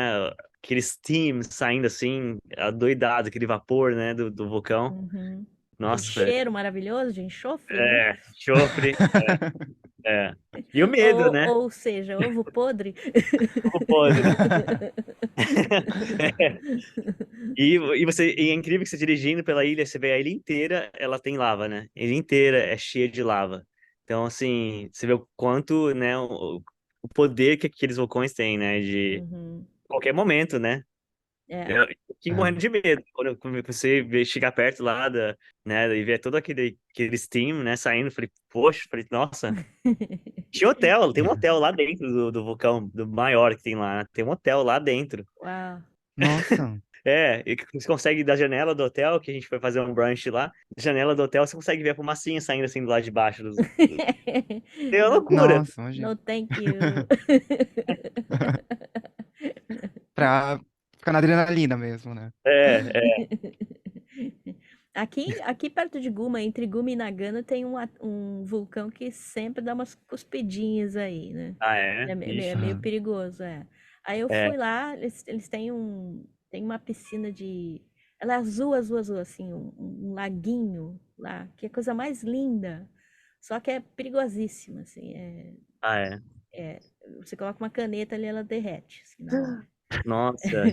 Speaker 1: Aqueles steams saindo assim, adoidado, aquele vapor, né, do vulcão.
Speaker 3: Uhum. Aquele
Speaker 1: Nossa,
Speaker 3: cheiro maravilhoso de enxofre, né?
Speaker 1: enxofre, é. E o medo, né?
Speaker 3: Ou seja, ovo podre.
Speaker 1: Como podre. E é incrível que você dirigindo pela ilha, você vê a ilha inteira, ela tem lava, né? A ilha inteira é cheia de lava. Então, assim, você vê o quanto, né, o poder que aqueles vulcões têm, né? De
Speaker 3: Uhum.
Speaker 1: qualquer momento, né?
Speaker 3: É.
Speaker 1: Eu fiquei morrendo
Speaker 2: É.
Speaker 1: de medo quando você chegar perto lá né, e ver todo aquele steam, né, saindo. Falei, poxa, falei, nossa. Tinha hotel, tem um hotel lá dentro do vulcão, do maior que tem lá, né? Tem um hotel lá dentro.
Speaker 3: Uau.
Speaker 2: Nossa,
Speaker 1: E que você consegue da janela do hotel, que a gente foi fazer um brunch lá, da janela do hotel você consegue ver a fumacinha saindo assim do lado de baixo. É uma
Speaker 3: No,
Speaker 1: loucura.
Speaker 2: nossa, imagina.
Speaker 3: no thank you.
Speaker 2: Pra ficar na adrenalina mesmo, né?
Speaker 1: É.
Speaker 3: Aqui perto de Guma, entre Guma e Nagano, tem um vulcão que sempre dá umas cuspidinhas aí, né?
Speaker 1: Ah, é?
Speaker 3: É
Speaker 1: Ixi.
Speaker 3: meio
Speaker 2: Aham.
Speaker 3: perigoso, é. Aí eu
Speaker 1: É.
Speaker 3: fui lá, eles têm tem uma piscina de. Ela é azul, azul, azul, assim, um laguinho lá, que é a coisa mais linda. Só que é perigosíssima, assim.
Speaker 1: Ah, é.
Speaker 3: Você coloca uma caneta ali, ela derrete, assim, na hora.
Speaker 1: Nossa,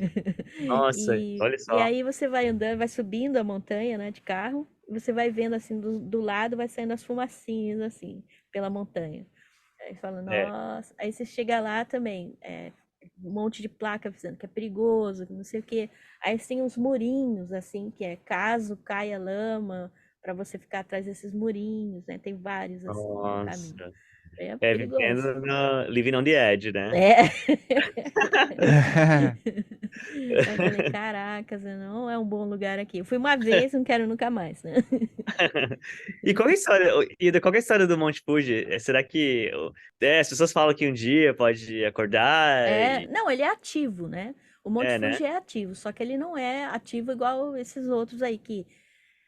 Speaker 1: nossa, olha
Speaker 3: E
Speaker 1: só.
Speaker 3: aí você vai andando, vai subindo a montanha, né, de carro, e você vai vendo assim do lado, vai saindo as fumacinhas assim pela montanha. Aí fala,
Speaker 1: É.
Speaker 3: nossa, aí você chega lá também, um monte de placa avisando que é perigoso, que não sei o quê. Aí tem uns murinhos assim, que é caso caia lama, para você ficar atrás desses murinhos, né? Tem vários assim no caminho.
Speaker 1: Nossa.
Speaker 3: É perigoso.
Speaker 1: Vivendo no Living on the Edge, né?
Speaker 3: É. Eu falei, caracas, não é um bom lugar aqui. Eu fui uma vez, não quero nunca mais, né?
Speaker 1: E qual é a história, Ida, qual é a história do Monte Fuji? Será que as pessoas falam que um dia pode acordar
Speaker 3: Não, ele é ativo, né? O Monte
Speaker 1: né?
Speaker 3: Fuji é ativo, só que ele não é ativo igual esses outros aí que.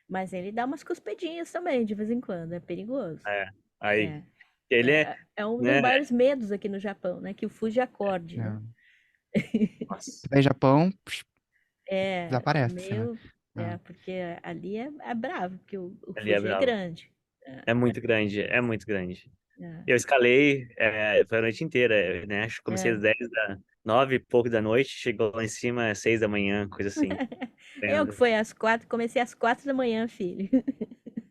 Speaker 3: Mas ele dá umas cuspidinhas também, de vez em quando, é perigoso.
Speaker 1: É. Aí,
Speaker 3: É,
Speaker 1: ele
Speaker 3: é um dos
Speaker 1: né?
Speaker 3: maiores medos aqui no Japão, né? Que o Fuji acorde, né?
Speaker 2: Não.
Speaker 1: Nossa,
Speaker 2: Daí Japão, psh,
Speaker 3: É
Speaker 2: desaparece, né?
Speaker 3: meio.
Speaker 2: Ah,
Speaker 3: Porque ali é bravo, porque o
Speaker 1: ali é
Speaker 3: Fuji é
Speaker 1: bravo.
Speaker 3: grande. É,
Speaker 1: É muito grande, é muito grande.
Speaker 3: é,
Speaker 1: Eu escalei foi a noite inteira, né? Acho que comecei
Speaker 3: é.
Speaker 1: às 10 9 e pouco da noite, chegou lá em cima às 6 da manhã, coisa assim.
Speaker 3: Eu que
Speaker 1: Vendo.
Speaker 3: foi às 4, comecei às 4 da manhã, filho.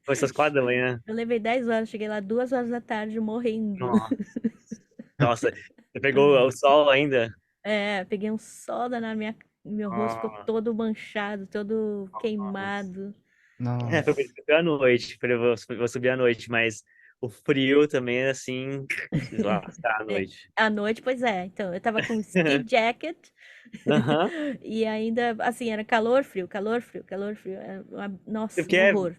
Speaker 1: Começou às 4 da manhã.
Speaker 3: Eu levei 10 horas, cheguei lá 2 horas da tarde morrendo.
Speaker 1: Nossa, nossa, você pegou o sol ainda?
Speaker 3: É, peguei um sol danado, meu rosto ficou
Speaker 1: Ah,
Speaker 3: todo manchado, todo
Speaker 1: nossa.
Speaker 3: queimado.
Speaker 1: Foi
Speaker 2: Nossa.
Speaker 1: subir à noite, falei, vou subir à noite, mas o frio também é assim, lá está à
Speaker 3: É,
Speaker 1: noite.
Speaker 3: à noite, pois é. Então, eu tava com ski jacket
Speaker 1: Aham.
Speaker 3: e ainda, assim, era calor, frio, calor, frio, calor, frio. Nossa,
Speaker 1: Porque
Speaker 3: um horror.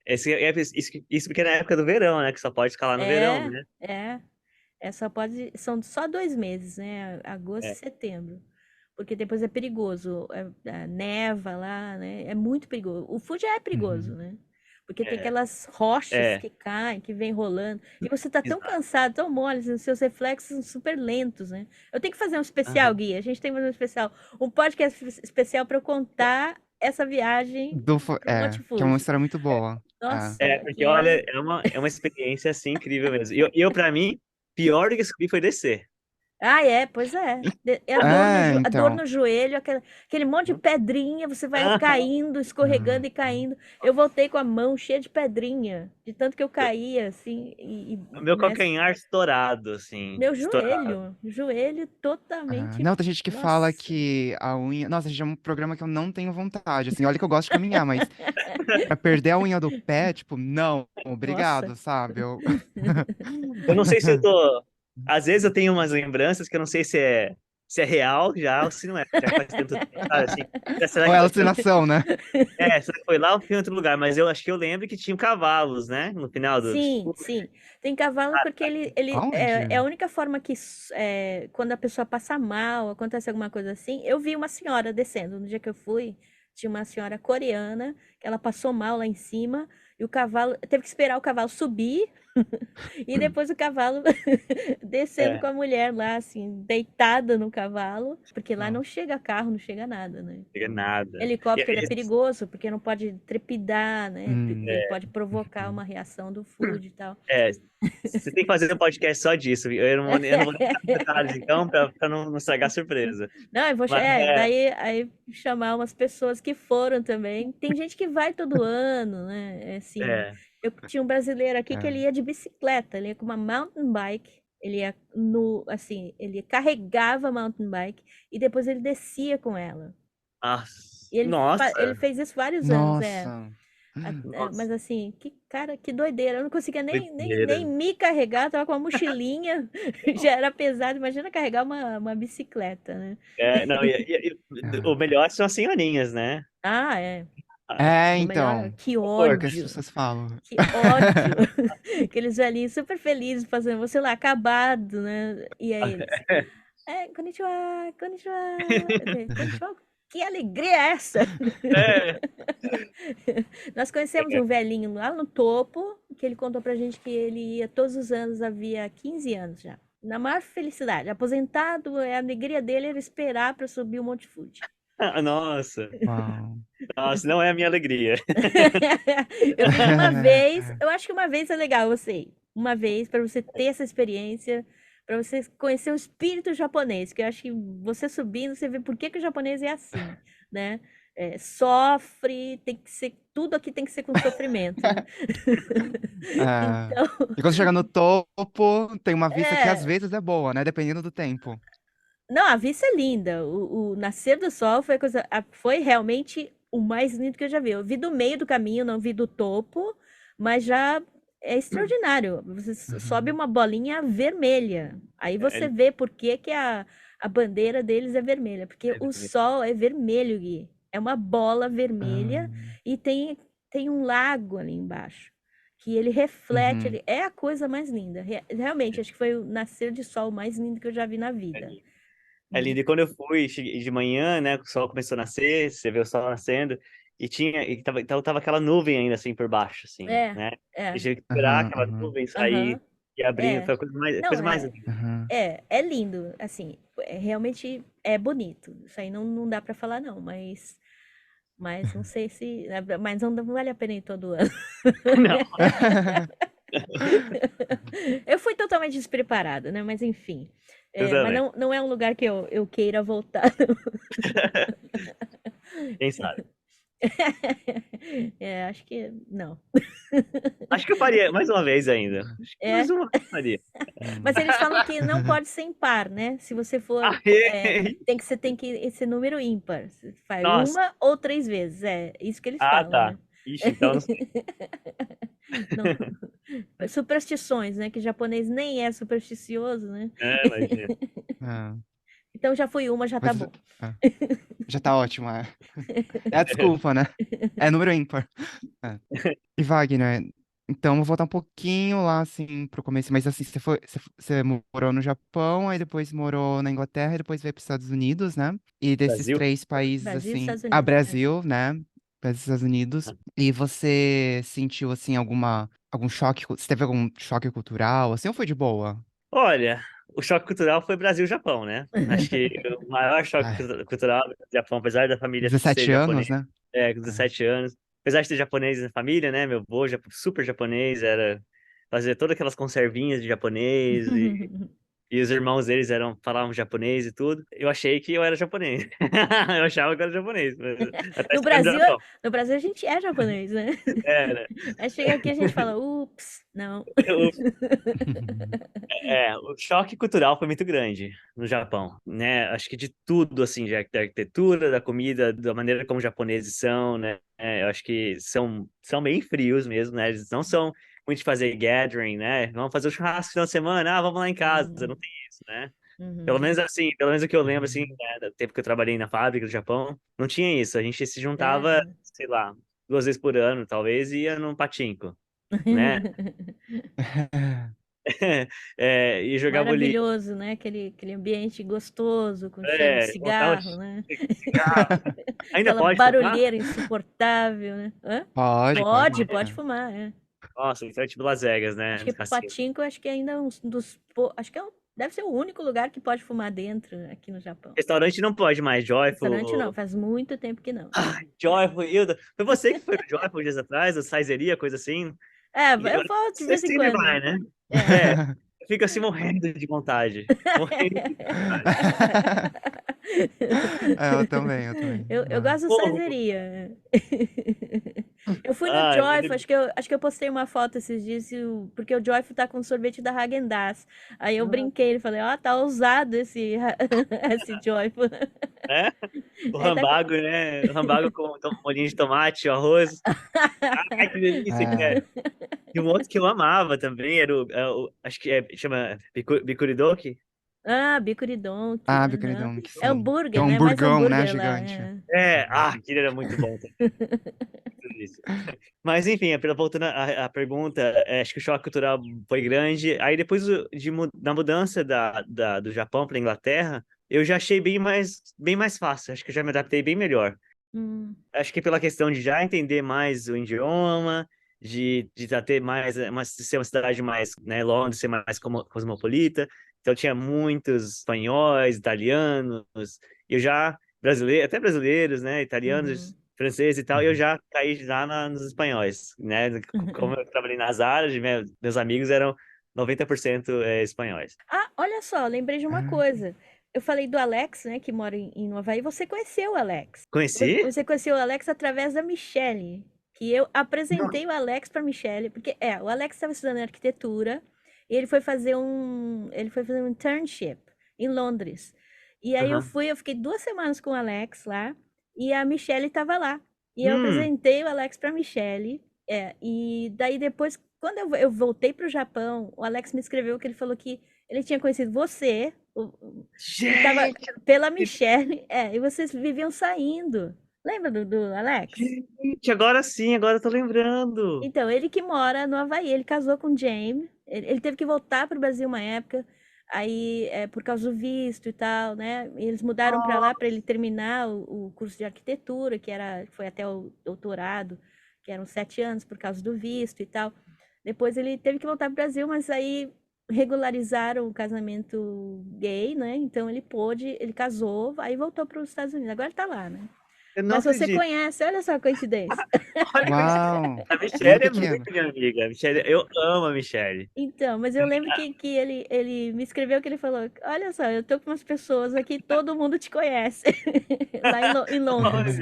Speaker 1: isso porque é na época do verão, né? Que só pode escalar no verão,
Speaker 3: É,
Speaker 1: né?
Speaker 3: é. Só pode, são só 2 meses, né? Agosto e
Speaker 1: É.
Speaker 3: setembro. Porque depois é perigoso. Neva lá, né? É muito perigoso. O Fuji é perigoso,
Speaker 2: Uhum.
Speaker 3: né? Porque tem
Speaker 1: É,
Speaker 3: aquelas rochas
Speaker 1: é,
Speaker 3: que caem, que vem rolando. E você tá tão
Speaker 1: exato.
Speaker 3: cansado, tão mole, assim, os seus reflexos são super lentos, né? Eu tenho que fazer um especial,
Speaker 1: Aham.
Speaker 3: Gui. A gente tem que fazer um especial. Um podcast especial para eu contar essa viagem pro Monte
Speaker 2: Que é uma
Speaker 3: Fuji.
Speaker 2: história muito boa. É.
Speaker 1: É,
Speaker 3: Nossa,
Speaker 1: porque
Speaker 3: que é.
Speaker 1: olha, é uma experiência assim incrível mesmo. E eu para mim, pior do que subir foi descer.
Speaker 3: Ah, é, pois é. É
Speaker 2: É,
Speaker 3: a dor
Speaker 2: então.
Speaker 3: no joelho, aquele monte de pedrinha, você vai
Speaker 1: Aham.
Speaker 3: caindo,
Speaker 2: Uhum.
Speaker 3: escorregando e caindo. Eu voltei com a mão cheia de pedrinha, de tanto que eu caía, assim,
Speaker 1: O meu
Speaker 3: né,
Speaker 1: calcanhar estourado, assim,
Speaker 3: meu
Speaker 1: estourado.
Speaker 3: joelho totalmente,
Speaker 2: Não, tem gente que fala
Speaker 3: nossa.
Speaker 2: que a unha. Nossa, gente, é um programa que eu não tenho vontade. Assim, olha que eu gosto de caminhar, mas pra perder a unha do pé, tipo, não,
Speaker 3: Nossa.
Speaker 2: obrigado, sabe? Eu...
Speaker 1: Eu não sei se eu tô. Às vezes eu tenho umas lembranças que eu não sei se é real já ou se não é. Já faz tanto tempo, sabe? Assim, será
Speaker 2: Ou
Speaker 1: que
Speaker 2: é
Speaker 1: foi,
Speaker 2: alucinação, né?
Speaker 1: será que foi lá ou foi em outro lugar? Mas eu acho que eu lembro que tinham cavalos, né? No final do.
Speaker 3: Sim, sim. Tem cavalo porque ele é
Speaker 2: Aonde?
Speaker 3: a única forma que, quando a pessoa passa mal, acontece alguma coisa assim. Eu vi uma senhora descendo. No dia que eu fui, tinha uma senhora coreana, que ela passou mal lá em cima, e o cavalo, teve que esperar o cavalo subir, e depois o cavalo descendo com
Speaker 1: É,
Speaker 3: a mulher lá, assim, deitada no cavalo, porque lá não
Speaker 2: Nossa.
Speaker 3: chega carro, não chega nada, né?
Speaker 1: não chega nada. E-
Speaker 3: Helicóptero é
Speaker 1: e-
Speaker 3: perigoso porque não pode trepidar, né? Porque
Speaker 2: Hum.
Speaker 3: pode provocar
Speaker 2: Uhum.
Speaker 3: uma reação do food e tal.
Speaker 1: é, você tem que fazer um podcast só disso. Eu não vou nem dar detalhes, então, pra não estragar a surpresa.
Speaker 3: Não, eu vou,
Speaker 1: Mas
Speaker 3: daí aí chamar umas pessoas que foram também. Tem gente que vai todo ano, né? Assim,
Speaker 1: é,
Speaker 3: eu tinha um brasileiro aqui que
Speaker 2: É.
Speaker 3: ele ia de bicicleta, ele ia com uma mountain bike, ele ia no, assim, ele carregava a mountain bike e depois ele descia com ela.
Speaker 1: ah,
Speaker 3: E ele
Speaker 1: nossa,
Speaker 3: fez isso vários anos,
Speaker 2: Nossa.
Speaker 3: Mas
Speaker 1: nossa,
Speaker 3: assim, que cara, que doideira. Eu não conseguia nem
Speaker 1: doideira.
Speaker 3: me carregar, tava com uma mochilinha, já era pesado. Imagina carregar uma bicicleta, né?
Speaker 1: Não, o melhor são as senhorinhas, né?
Speaker 3: Ah, é.
Speaker 2: É,
Speaker 3: O melhor,
Speaker 2: então.
Speaker 3: que
Speaker 2: É o que as
Speaker 3: ódio,
Speaker 2: pessoas falam.
Speaker 3: que ódio. Aqueles velhinhos super felizes fazendo, você lá, acabado, né? E aí eles, konnichiwa, konnichiwa. Eu falei, konnichiwa? Que alegria é essa?
Speaker 1: É,
Speaker 3: Nós conhecemos um velhinho lá no topo, que ele contou pra gente que ele ia todos os anos, havia 15 anos já. Na maior felicidade. Aposentado, a alegria dele era esperar para subir o Monte Fuji.
Speaker 1: nossa,
Speaker 2: Uau.
Speaker 1: nossa, não é a minha alegria.
Speaker 3: Eu fiz uma vez, eu acho que uma vez é legal você ir. Uma vez, para você ter essa experiência, para você conhecer o espírito japonês, que eu acho que você subindo, você vê por que que o japonês é assim, né? Sofre, tem que ser, tudo aqui tem que ser com sofrimento, né?
Speaker 2: É.
Speaker 3: Então,
Speaker 2: E quando chega no topo, tem uma vista que às
Speaker 3: é,
Speaker 2: vezes é boa, né? Dependendo do tempo.
Speaker 3: não, a vista é linda. O nascer do sol foi, foi realmente o mais lindo que eu já vi. Eu vi do meio do caminho, não vi do topo, mas já é extraordinário. Você sobe
Speaker 2: Uhum.
Speaker 3: uma bolinha vermelha. Aí você
Speaker 1: É,
Speaker 3: vê por que que a bandeira deles é vermelha. Porque o sol é vermelho, Gui. É uma bola vermelha
Speaker 2: Ah,
Speaker 3: e tem um lago ali embaixo. Que ele reflete,
Speaker 2: uhum.
Speaker 3: ele é a coisa mais linda. Realmente, acho que foi o nascer de sol mais lindo que eu já vi na
Speaker 1: é
Speaker 3: vida.
Speaker 1: lindo. É
Speaker 3: Né?
Speaker 1: lindo. E quando eu fui, cheguei de manhã, né? O sol começou a nascer, você vê o sol nascendo, e tava aquela nuvem ainda assim por baixo, assim,
Speaker 3: É,
Speaker 1: né? E
Speaker 3: é,
Speaker 1: tive que esperar
Speaker 2: Aham,
Speaker 1: aquela
Speaker 2: aham,
Speaker 1: nuvem sair
Speaker 3: aham,
Speaker 1: e abrindo,
Speaker 3: é.
Speaker 1: foi a
Speaker 3: Não,
Speaker 1: coisa mais linda.
Speaker 2: aham.
Speaker 3: é lindo, assim, realmente é bonito. Isso aí não dá pra falar não, mas não sei se, mas não vale a pena ir todo ano.
Speaker 1: Não.
Speaker 3: Eu fui totalmente despreparada, né? Mas enfim.
Speaker 1: Eu
Speaker 3: Mas
Speaker 1: também.
Speaker 3: não é um lugar que eu queira voltar.
Speaker 1: Quem sabe?
Speaker 3: Acho que não.
Speaker 1: Acho que eu faria mais uma vez ainda. Acho que mais
Speaker 3: É,
Speaker 1: uma vez eu faria.
Speaker 3: mas
Speaker 2: Hum.
Speaker 3: eles falam que não pode ser impar, né? Se você for,
Speaker 1: Aê!
Speaker 3: você tem que ser número ímpar. Você faz
Speaker 1: Nossa.
Speaker 3: uma ou 3 vezes. É isso que eles
Speaker 1: Ah,
Speaker 3: falam,
Speaker 1: tá.
Speaker 3: né?
Speaker 1: Ixi, então não sei.
Speaker 3: Não. Superstições, né? Que japonês nem é supersticioso, né?
Speaker 1: É, imagina.
Speaker 2: Ah,
Speaker 3: Então já fui uma, já tá
Speaker 2: mas
Speaker 3: bom.
Speaker 2: ah, já tá ótimo, é. É a desculpa, né? É número ímpar. É. E Wagner, então vou voltar um pouquinho lá, assim, pro começo, mas assim, você morou no Japão, aí depois morou na Inglaterra, e depois veio para os Estados Unidos, né? E desses
Speaker 1: Brasil?
Speaker 2: 3 países,
Speaker 3: Brasil e
Speaker 2: assim,
Speaker 3: Estados Unidos.
Speaker 2: Brasil, né? Para os Estados Unidos. E você sentiu, assim, algum choque, você teve algum choque cultural, assim, ou foi de boa?
Speaker 1: Olha, o choque cultural foi Brasil-Japão, né? Acho que o maior choque
Speaker 2: Ah,
Speaker 1: cultural do Japão, apesar da família ser
Speaker 2: 17
Speaker 1: japonesa,
Speaker 2: anos, né?
Speaker 1: com
Speaker 2: Ah.
Speaker 1: 17 anos, apesar de ter japonês na família, né? Meu avô, super japonês, era fazer todas aquelas conservinhas de japonês e os irmãos deles falavam japonês e tudo. Eu achei que eu era japonês. Eu achava que eu era japonês, mas até
Speaker 3: No
Speaker 1: chegar no
Speaker 3: Brasil,
Speaker 1: Japão.
Speaker 3: no Brasil a gente é japonês, né?
Speaker 1: Era.
Speaker 3: Aí chega aqui a gente fala, ups, não.
Speaker 1: O choque cultural foi muito grande no Japão, né? Acho que de tudo, assim, da arquitetura, da comida, da maneira como os japoneses são, né? Eu acho que são bem frios mesmo, né? Eles não são muito de fazer gathering, né? Vamos fazer o churrasco no final de semana, vamos lá em casa,
Speaker 3: Uhum,
Speaker 1: não tem isso, né? Pelo
Speaker 3: uhum.
Speaker 1: menos assim, pelo menos o que eu lembro, assim, né, do tempo que eu trabalhei na fábrica do Japão, não tinha isso. A gente se juntava,
Speaker 3: É.
Speaker 1: sei lá, 2 vezes por ano, talvez, e ia num pachinko, né? E jogar boliche.
Speaker 3: Maravilhoso, né? Aquele ambiente gostoso, com cheiro de
Speaker 1: Montava
Speaker 3: cigarro, né?
Speaker 1: cigarro. Ainda
Speaker 3: Aquela
Speaker 1: pode fumar?
Speaker 3: barulheira insuportável, né? Hã?
Speaker 2: Pode, pode.
Speaker 3: Pode fumar, é.
Speaker 1: Nossa, isso é tipo Las Vegas,
Speaker 3: Acho
Speaker 1: né?
Speaker 3: que
Speaker 1: Cassino.
Speaker 3: Pachinko, acho que ainda é um dos. Acho que deve ser o único lugar que pode fumar dentro aqui no Japão.
Speaker 1: Restaurante não pode mais,
Speaker 3: Restaurante não,
Speaker 1: Joyful.
Speaker 3: faz muito tempo que não.
Speaker 1: Joyful, Hilda. Foi você que foi no Joyful dias atrás, a Saizeria, coisa assim?
Speaker 3: É,
Speaker 1: E
Speaker 3: eu
Speaker 1: agora
Speaker 3: vou de
Speaker 1: você
Speaker 3: vez em
Speaker 1: sempre
Speaker 3: quando.
Speaker 1: vai, né?
Speaker 3: É.
Speaker 1: É, fica assim morrendo de vontade. Morrendo de vontade.
Speaker 2: É, eu também, eu também.
Speaker 3: Eu
Speaker 2: Ah.
Speaker 3: gosto do
Speaker 1: Pô,
Speaker 3: Saizeriya. Eu fui no
Speaker 1: uma
Speaker 3: Joyful,
Speaker 1: delícia.
Speaker 3: acho que eu postei uma foto esses dias, porque o Joyful tá com sorvete da Häagen-Dazs. Aí eu brinquei, falei, ó, tá ousado esse, esse Joyful.
Speaker 1: Né? O
Speaker 3: Aí tá com...
Speaker 1: rambago, né? O rambago com molhinho de tomate, o arroz. Ai, que delícia que é.
Speaker 2: É.
Speaker 1: E um outro que eu amava também era acho que chama Bikuridoki.
Speaker 3: Ah, bico de donk.
Speaker 2: Ah,
Speaker 3: Aham.
Speaker 2: Bicuridão, que
Speaker 3: É
Speaker 2: sim. Que é
Speaker 3: hambúrguer,
Speaker 2: um
Speaker 3: né? Mais
Speaker 2: hamburgão, né,
Speaker 3: hambúrguer lá.
Speaker 2: gigante.
Speaker 1: Aquele era muito bom também. Delícia. Mas enfim, voltando à pergunta, acho que o choque cultural foi grande. Aí depois da mudança do Japão para Inglaterra, eu já achei bem mais fácil. Acho que eu já me adaptei bem melhor.
Speaker 3: Hum,
Speaker 1: Acho que pela questão de já entender mais o idioma, de já ter mais, de ser uma cidade mais, né, Londres ser mais cosmopolita. Então tinha muitos espanhóis, italianos, e eu já, até brasileiros, né,
Speaker 3: uhum.
Speaker 1: italianos, franceses e tal, e eu já caí já nos espanhóis, né? Como eu trabalhei nas áreas, meus amigos eram 90% espanhóis.
Speaker 3: Ah, olha só, lembrei de uma
Speaker 2: Ah,
Speaker 3: coisa. Eu falei do Alex, né, que mora no Havaí. Você conheceu o Alex?
Speaker 1: Conheci?
Speaker 3: Você conheceu o Alex através da Michelle, que eu apresentei o Alex para Michelle, porque o Alex estava estudando arquitetura e ele foi fazer um internship em Londres. E aí
Speaker 1: Aham.
Speaker 3: eu fiquei 2 semanas com o Alex lá e a Michelle estava lá. E eu
Speaker 1: Hum,
Speaker 3: apresentei o Alex para Michelle. E daí depois, quando eu voltei para o Japão, o Alex me escreveu que ele falou que ele tinha conhecido você, que estava
Speaker 1: gente,
Speaker 3: pela Michelle, e vocês viviam saindo. Lembra do Alex?
Speaker 1: gente, agora sim, agora eu tô lembrando.
Speaker 3: Então, ele que mora no Havaí, ele casou com o James, ele teve que voltar para o Brasil uma época, aí por causa do visto e tal, né? E eles mudaram para lá para ele terminar o curso de arquitetura, foi até o doutorado, que eram 7 anos por causa do visto e tal. Depois ele teve que voltar para o Brasil, mas aí regularizaram o casamento gay, né? Então ele casou, aí voltou para os Estados Unidos. Agora ele tá lá, né?
Speaker 1: Eu não
Speaker 3: Mas você
Speaker 1: acredito.
Speaker 3: conhece, olha só a coincidência.
Speaker 1: Olha que
Speaker 2: Uau!
Speaker 1: a
Speaker 2: Mundo
Speaker 1: Michelle é
Speaker 2: pequeno.
Speaker 1: muito minha amiga. A Michelle, eu amo a Michelle.
Speaker 3: Então, mas eu lembro que ele me escreveu que ele falou: Olha só, eu tô com umas pessoas aqui, todo mundo te conhece. Lá em Londres.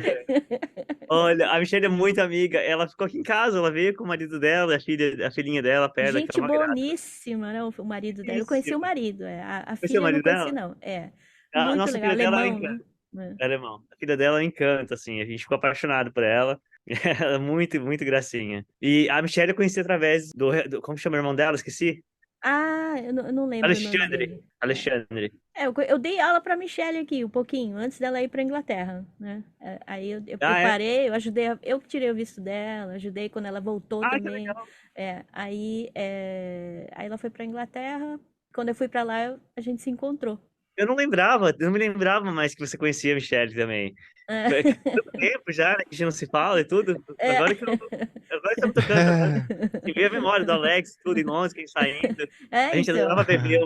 Speaker 1: Olha, olha, a Michelle é muito amiga. Ela ficou aqui em casa, ela veio com o marido dela, a filhinha dela, perto, que é
Speaker 3: Gente
Speaker 1: uma graça.
Speaker 3: boníssima, né? O marido dela. Eu conheci o
Speaker 1: Isso.
Speaker 3: marido, a
Speaker 1: Esse é o
Speaker 3: filha eu não
Speaker 1: marido
Speaker 3: conheci,
Speaker 1: dela?
Speaker 3: não. É.
Speaker 1: A
Speaker 3: Muito
Speaker 1: nossa
Speaker 3: legal.
Speaker 1: filha dela
Speaker 3: Alemão, né?
Speaker 1: é alemão. A filha dela é um encanto, assim. A gente ficou apaixonado por ela. Ela é muito, muito gracinha. E a Michelle eu conheci através como chama o irmão dela? Esqueci.
Speaker 3: Ah, eu não lembro o nome
Speaker 1: Alexandre.
Speaker 3: dele. É.
Speaker 1: Alexandre.
Speaker 3: É, eu dei aula pra Michelle aqui, um pouquinho, antes dela ir pra Inglaterra, né? Aí eu
Speaker 1: Ah, é?
Speaker 3: preparei, eu ajudei, eu que tirei o visto dela, ajudei quando ela voltou
Speaker 1: Ah, que
Speaker 3: também.
Speaker 1: legal.
Speaker 3: Aí ela foi pra Inglaterra. Quando eu fui pra lá, a gente se encontrou.
Speaker 1: Eu não me lembrava mais que você conhecia a Michelle também. Que tanto tempo já, né, que a gente não se fala e tudo.
Speaker 3: É.
Speaker 1: Agora que eu tô tocando, agora que veio a memória do Alex, tudo em Londres, que a gente saindo.
Speaker 3: É,
Speaker 1: A gente
Speaker 3: então.
Speaker 1: adorava beber,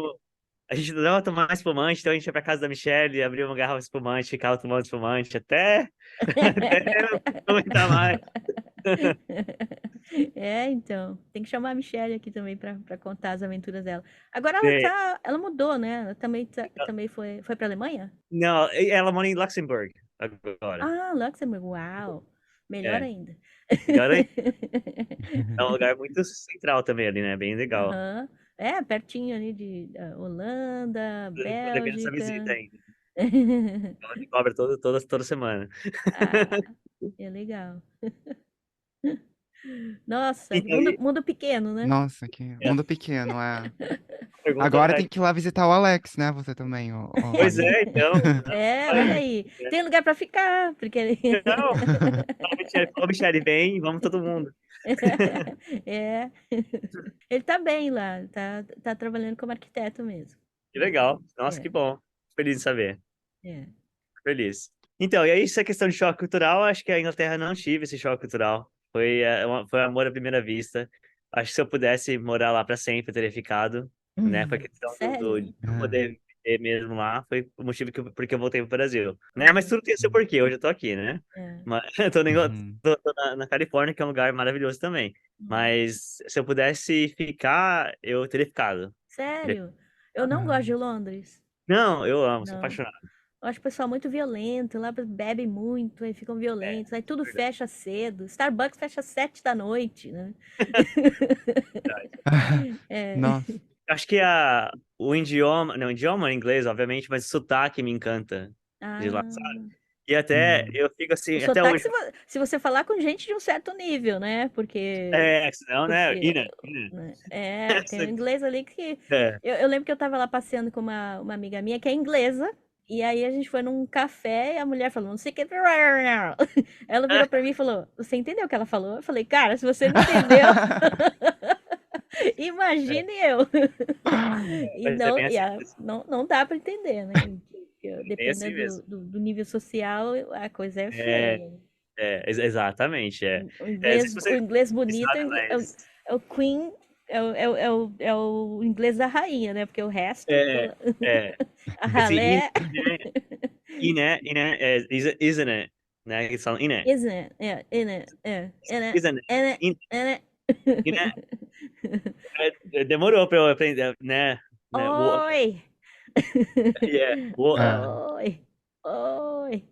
Speaker 1: a gente adorava tomar espumante, então a gente ia pra casa da Michelle, abria uma garrafa de espumante, ficava tomando espumante até não aguentar mais.
Speaker 3: É, então. Tem que chamar a Michelle aqui também pra contar as aventuras dela. Agora
Speaker 1: É,
Speaker 3: ela mudou, né? Ela também foi pra Alemanha?
Speaker 1: não, ela mora em Luxemburgo agora.
Speaker 3: Ah, Luxemburgo, uau. Melhor
Speaker 1: É,
Speaker 3: ainda.
Speaker 1: melhor ainda. É um lugar muito central também ali, né? Bem legal.
Speaker 3: Aham. É, pertinho ali de Holanda,
Speaker 1: Tô devendo essa
Speaker 3: Bélgica.
Speaker 1: visita ainda. Ela me cobra toda semana.
Speaker 3: Ah, é legal. Nossa,
Speaker 1: Então,
Speaker 3: mundo pequeno, né?
Speaker 2: Nossa, que
Speaker 1: é,
Speaker 2: mundo pequeno, é.
Speaker 1: pergunta
Speaker 2: Agora
Speaker 1: vai.
Speaker 2: tem que ir lá visitar o Alex, né? Você também, ô
Speaker 1: Pois
Speaker 2: Wagner.
Speaker 1: é, então.
Speaker 3: É, olha
Speaker 1: Olha,
Speaker 3: aí. Tem lugar pra ficar, porque
Speaker 1: não. Ô, Michele, vem, vamos todo mundo.
Speaker 3: é. Ele tá bem lá, tá trabalhando como arquiteto mesmo.
Speaker 1: Que legal. Nossa, que
Speaker 3: É,
Speaker 1: bom. Feliz de saber.
Speaker 3: é.
Speaker 1: Feliz. Então, e aí, essa questão de choque cultural, acho que a Inglaterra não tive esse choque cultural. Foi amor à primeira vista. Acho que se eu pudesse morar lá para sempre, eu teria ficado, né? Foi questão
Speaker 3: Sério?
Speaker 1: de não
Speaker 2: Ah,
Speaker 1: poder viver mesmo lá, foi o motivo porque eu voltei pro Brasil, né? Mas
Speaker 3: Uhum,
Speaker 1: tudo tem o seu porquê, hoje eu tô aqui, né?
Speaker 3: é.
Speaker 1: Mas eu tô,
Speaker 2: uhum.
Speaker 1: tô na Califórnia, que é um lugar maravilhoso também.
Speaker 3: Uhum.
Speaker 1: Mas se eu pudesse ficar, eu teria ficado. Teria
Speaker 3: Sério? Eu não
Speaker 1: ficado.
Speaker 3: gosto
Speaker 2: Ah,
Speaker 3: de Londres.
Speaker 1: Não, eu amo, sou
Speaker 3: Não.
Speaker 1: apaixonado.
Speaker 3: Eu acho o pessoal muito violento, lá bebem muito, aí ficam
Speaker 1: É,
Speaker 3: violentos, aí tudo
Speaker 1: verdade.
Speaker 3: fecha cedo. Starbucks fecha às 7 da noite, né? É.
Speaker 2: Nossa.
Speaker 1: Acho que o idioma, não, o idioma é inglês, obviamente, mas o sotaque me encanta de lá, sabe?
Speaker 3: Ah.
Speaker 1: E até
Speaker 2: Hum.
Speaker 1: eu fico
Speaker 3: O
Speaker 1: assim, até
Speaker 3: sotaque,
Speaker 1: hoje,
Speaker 3: se você falar com gente de um certo nível, né? Porque,
Speaker 1: senão, né?
Speaker 3: porque,
Speaker 1: Ina.
Speaker 3: né? Tem o inglês ali que.
Speaker 1: É,
Speaker 3: Eu lembro que eu tava lá passeando com uma amiga minha que é inglesa. E aí a gente foi num café e a mulher falou, não sei o que. Ela virou pra mim e falou: Você entendeu o que ela falou? Eu falei, cara, se você não entendeu,
Speaker 1: é,
Speaker 3: imagine eu. E
Speaker 1: mas é
Speaker 3: não,
Speaker 1: bem assim mesmo.
Speaker 3: não dá pra entender, né?
Speaker 1: Bem assim
Speaker 3: Dependendo
Speaker 1: mesmo.
Speaker 3: do nível social, a coisa é
Speaker 1: É,
Speaker 3: feia.
Speaker 1: exatamente, é.
Speaker 3: O
Speaker 1: Se
Speaker 3: inglês, o
Speaker 1: você
Speaker 3: inglês bonito
Speaker 1: sabe, mas
Speaker 3: é o Queen, é o inglês da rainha, né? Porque o resto,
Speaker 1: é, é,
Speaker 3: a
Speaker 1: esse
Speaker 3: ralé,
Speaker 1: isn't it, né? Eles falam in it, isn't it, in, in it. Demorou pra eu aprender, né?
Speaker 3: Oi!
Speaker 1: Yeah.
Speaker 2: Ah,
Speaker 3: Oi! Oi!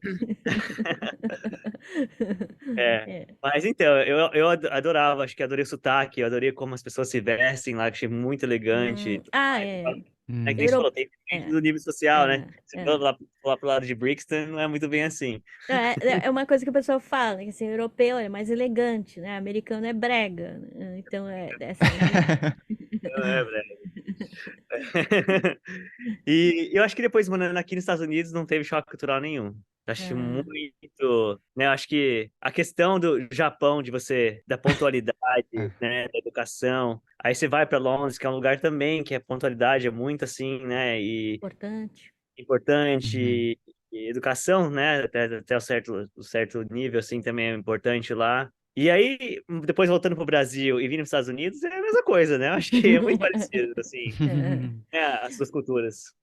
Speaker 1: É.
Speaker 3: É.
Speaker 1: Mas então, eu adorava, acho que adorei o sotaque, eu adorei como as pessoas se vestem lá, achei muito elegante. E tudo mais.
Speaker 3: É.
Speaker 1: É que nem você
Speaker 2: hum.
Speaker 1: falou, tem depende
Speaker 3: É,
Speaker 1: do nível social, né?
Speaker 3: é,
Speaker 1: Se for
Speaker 3: é.
Speaker 1: lá pro lado de Brixton, não é muito bem assim.
Speaker 3: Não, é uma coisa que o pessoal fala, que assim, europeu é mais elegante, né? Americano é brega, né? Então é assim,
Speaker 1: Não é, velho. E eu acho que depois, morando aqui nos Estados Unidos, não teve choque cultural nenhum. Eu acho
Speaker 3: ah,
Speaker 1: muito, né? Eu acho que a questão do Japão, da pontualidade,
Speaker 2: Ah,
Speaker 1: né? Da educação. Aí você vai para Londres, que é um lugar também que a pontualidade é muito assim, né? E
Speaker 3: importante.
Speaker 2: uhum.
Speaker 1: importante. E educação, né? Até o certo nível, assim, também é importante lá. E aí, depois voltando para o Brasil e vindo para os Estados Unidos, é a mesma coisa, né? Eu acho que é muito parecido, assim,
Speaker 3: É,
Speaker 1: né? As duas culturas.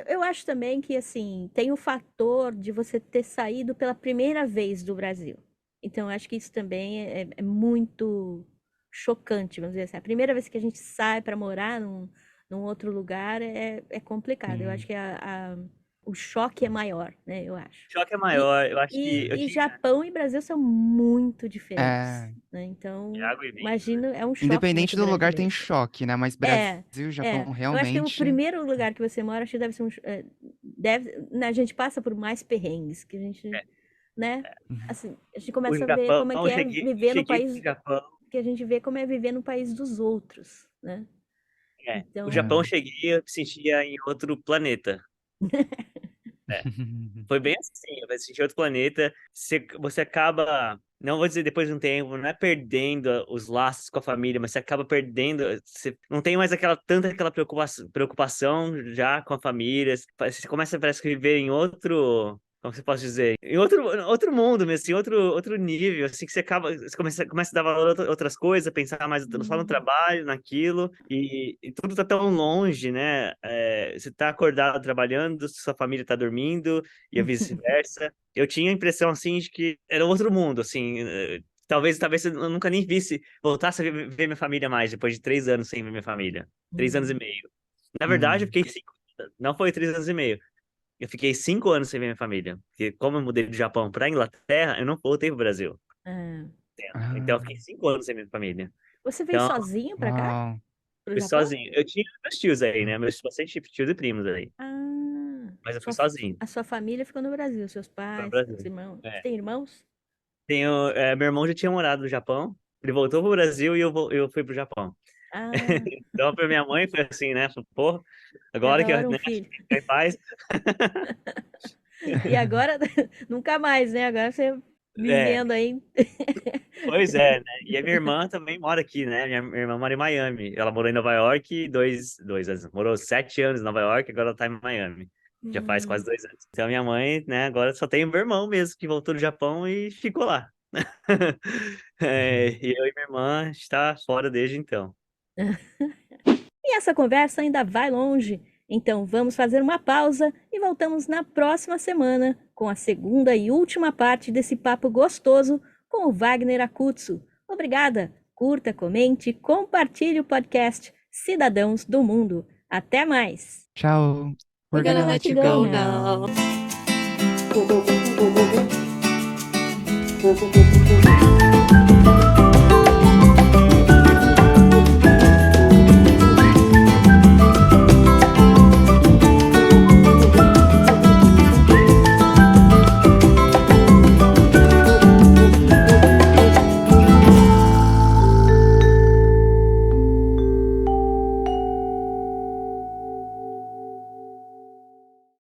Speaker 3: Eu acho também que, assim, tem o fator de você ter saído pela primeira vez do Brasil. Então, eu acho que isso também é muito chocante, vamos dizer assim. A primeira vez que a gente sai para morar num outro lugar é complicado. Eu acho
Speaker 2: Sim.
Speaker 3: que o choque é maior, né? Eu acho.
Speaker 1: O choque é
Speaker 3: E,
Speaker 1: maior. Eu acho que eu
Speaker 3: e
Speaker 1: tinha
Speaker 3: Japão e Brasil são muito diferentes,
Speaker 2: É,
Speaker 3: né? Então,
Speaker 1: água e vinho, né?
Speaker 3: imagino, é um choque
Speaker 2: independente
Speaker 3: muito
Speaker 2: do
Speaker 3: grande
Speaker 2: lugar tem
Speaker 3: mesmo.
Speaker 2: choque, né? Mas Brasil
Speaker 3: É,
Speaker 2: e
Speaker 3: é.
Speaker 2: Japão
Speaker 3: Eu acho que o
Speaker 2: realmente.
Speaker 3: primeiro lugar que você mora, acho que deve ser né, a gente passa por mais perrengues, que a gente,
Speaker 1: É.
Speaker 3: né?
Speaker 2: Uhum.
Speaker 3: Assim, a gente
Speaker 1: O
Speaker 3: começa a ver
Speaker 1: Japão,
Speaker 3: como é que é viver no
Speaker 1: cheguei pro
Speaker 3: país,
Speaker 1: Japão.
Speaker 3: que a gente vê como é viver no país dos outros, né?
Speaker 1: O Japão eu
Speaker 3: Então,
Speaker 1: cheguei e eu me sentia em outro planeta. É. Foi bem assim, eu me senti em outro planeta. Você acaba, não vou dizer depois de um tempo, não é perdendo os laços com a família, mas você acaba perdendo, você não tem mais tanta aquela preocupação já com a família. Você começa, parece que viver em outro, como você pode dizer, em outro mundo mesmo, assim, outro nível, assim, que você começa a dar valor a outras coisas, pensar mais só no
Speaker 3: hum,
Speaker 1: trabalho, naquilo, e tudo tá tão longe, né? Você tá acordado trabalhando, sua família tá dormindo, e vice-versa. Eu tinha a impressão, assim, de que era outro mundo, assim. Talvez eu nunca nem voltasse a ver minha família mais, depois de 3 anos sem ver minha família. 3 anos e
Speaker 3: hum,
Speaker 1: meio. Na verdade, eu
Speaker 2: Hum.
Speaker 1: fiquei 5. Não foi 3 anos e meio. Eu fiquei 5 anos sem ver minha família. Porque como eu mudei do Japão pra Inglaterra, eu não voltei pro Brasil.
Speaker 3: é.
Speaker 1: Então eu
Speaker 2: Ah,
Speaker 1: fiquei 5 anos sem ver minha família.
Speaker 3: Você veio
Speaker 1: Então,
Speaker 3: sozinho pra cá,
Speaker 2: uau.
Speaker 3: pro
Speaker 1: fui
Speaker 3: Japão?
Speaker 1: sozinho. Eu tinha meus tios aí, né? Meus bastante tios e primos aí.
Speaker 3: Ah,
Speaker 1: Mas eu fui sozinho
Speaker 3: a sua família ficou no Brasil, seus
Speaker 1: para o
Speaker 3: pais, seus
Speaker 1: Brasil.
Speaker 3: irmãos. Você
Speaker 1: É.
Speaker 3: tem irmãos?
Speaker 1: Meu irmão já tinha morado no Japão. Ele voltou pro Brasil e eu fui pro Japão.
Speaker 3: Ah,
Speaker 1: Então, pra minha mãe foi assim, né? Falei, pô, agora que eu,
Speaker 3: agora um
Speaker 1: né,
Speaker 3: filho.
Speaker 1: fiquei paz.
Speaker 3: E agora, nunca mais, né? Agora você
Speaker 1: É,
Speaker 3: vivendo aí.
Speaker 1: pois é, né? E a minha irmã também mora aqui, né? Minha irmã mora em Miami. Ela morou em Nova York dois anos. Morou 7 anos em Nova York, agora ela tá em Miami. Já faz quase
Speaker 3: Hum,
Speaker 1: 2 anos. Então, minha mãe, né, agora só tem o meu irmão mesmo, que voltou do Japão e ficou lá.
Speaker 2: Uhum.
Speaker 1: E eu e minha irmã está fora desde então.
Speaker 3: E essa conversa ainda vai longe. Então vamos fazer uma pausa e voltamos na próxima semana com a segunda e última parte desse papo gostoso com o Wagner Akutsu. Obrigada! Curta, comente, compartilhe o podcast Cidadãos do Mundo. Até mais!
Speaker 2: Tchau.
Speaker 3: We're
Speaker 2: We're
Speaker 3: gonna
Speaker 2: gonna
Speaker 3: let
Speaker 2: let
Speaker 3: you
Speaker 2: you
Speaker 3: go
Speaker 2: go
Speaker 3: now.
Speaker 2: now.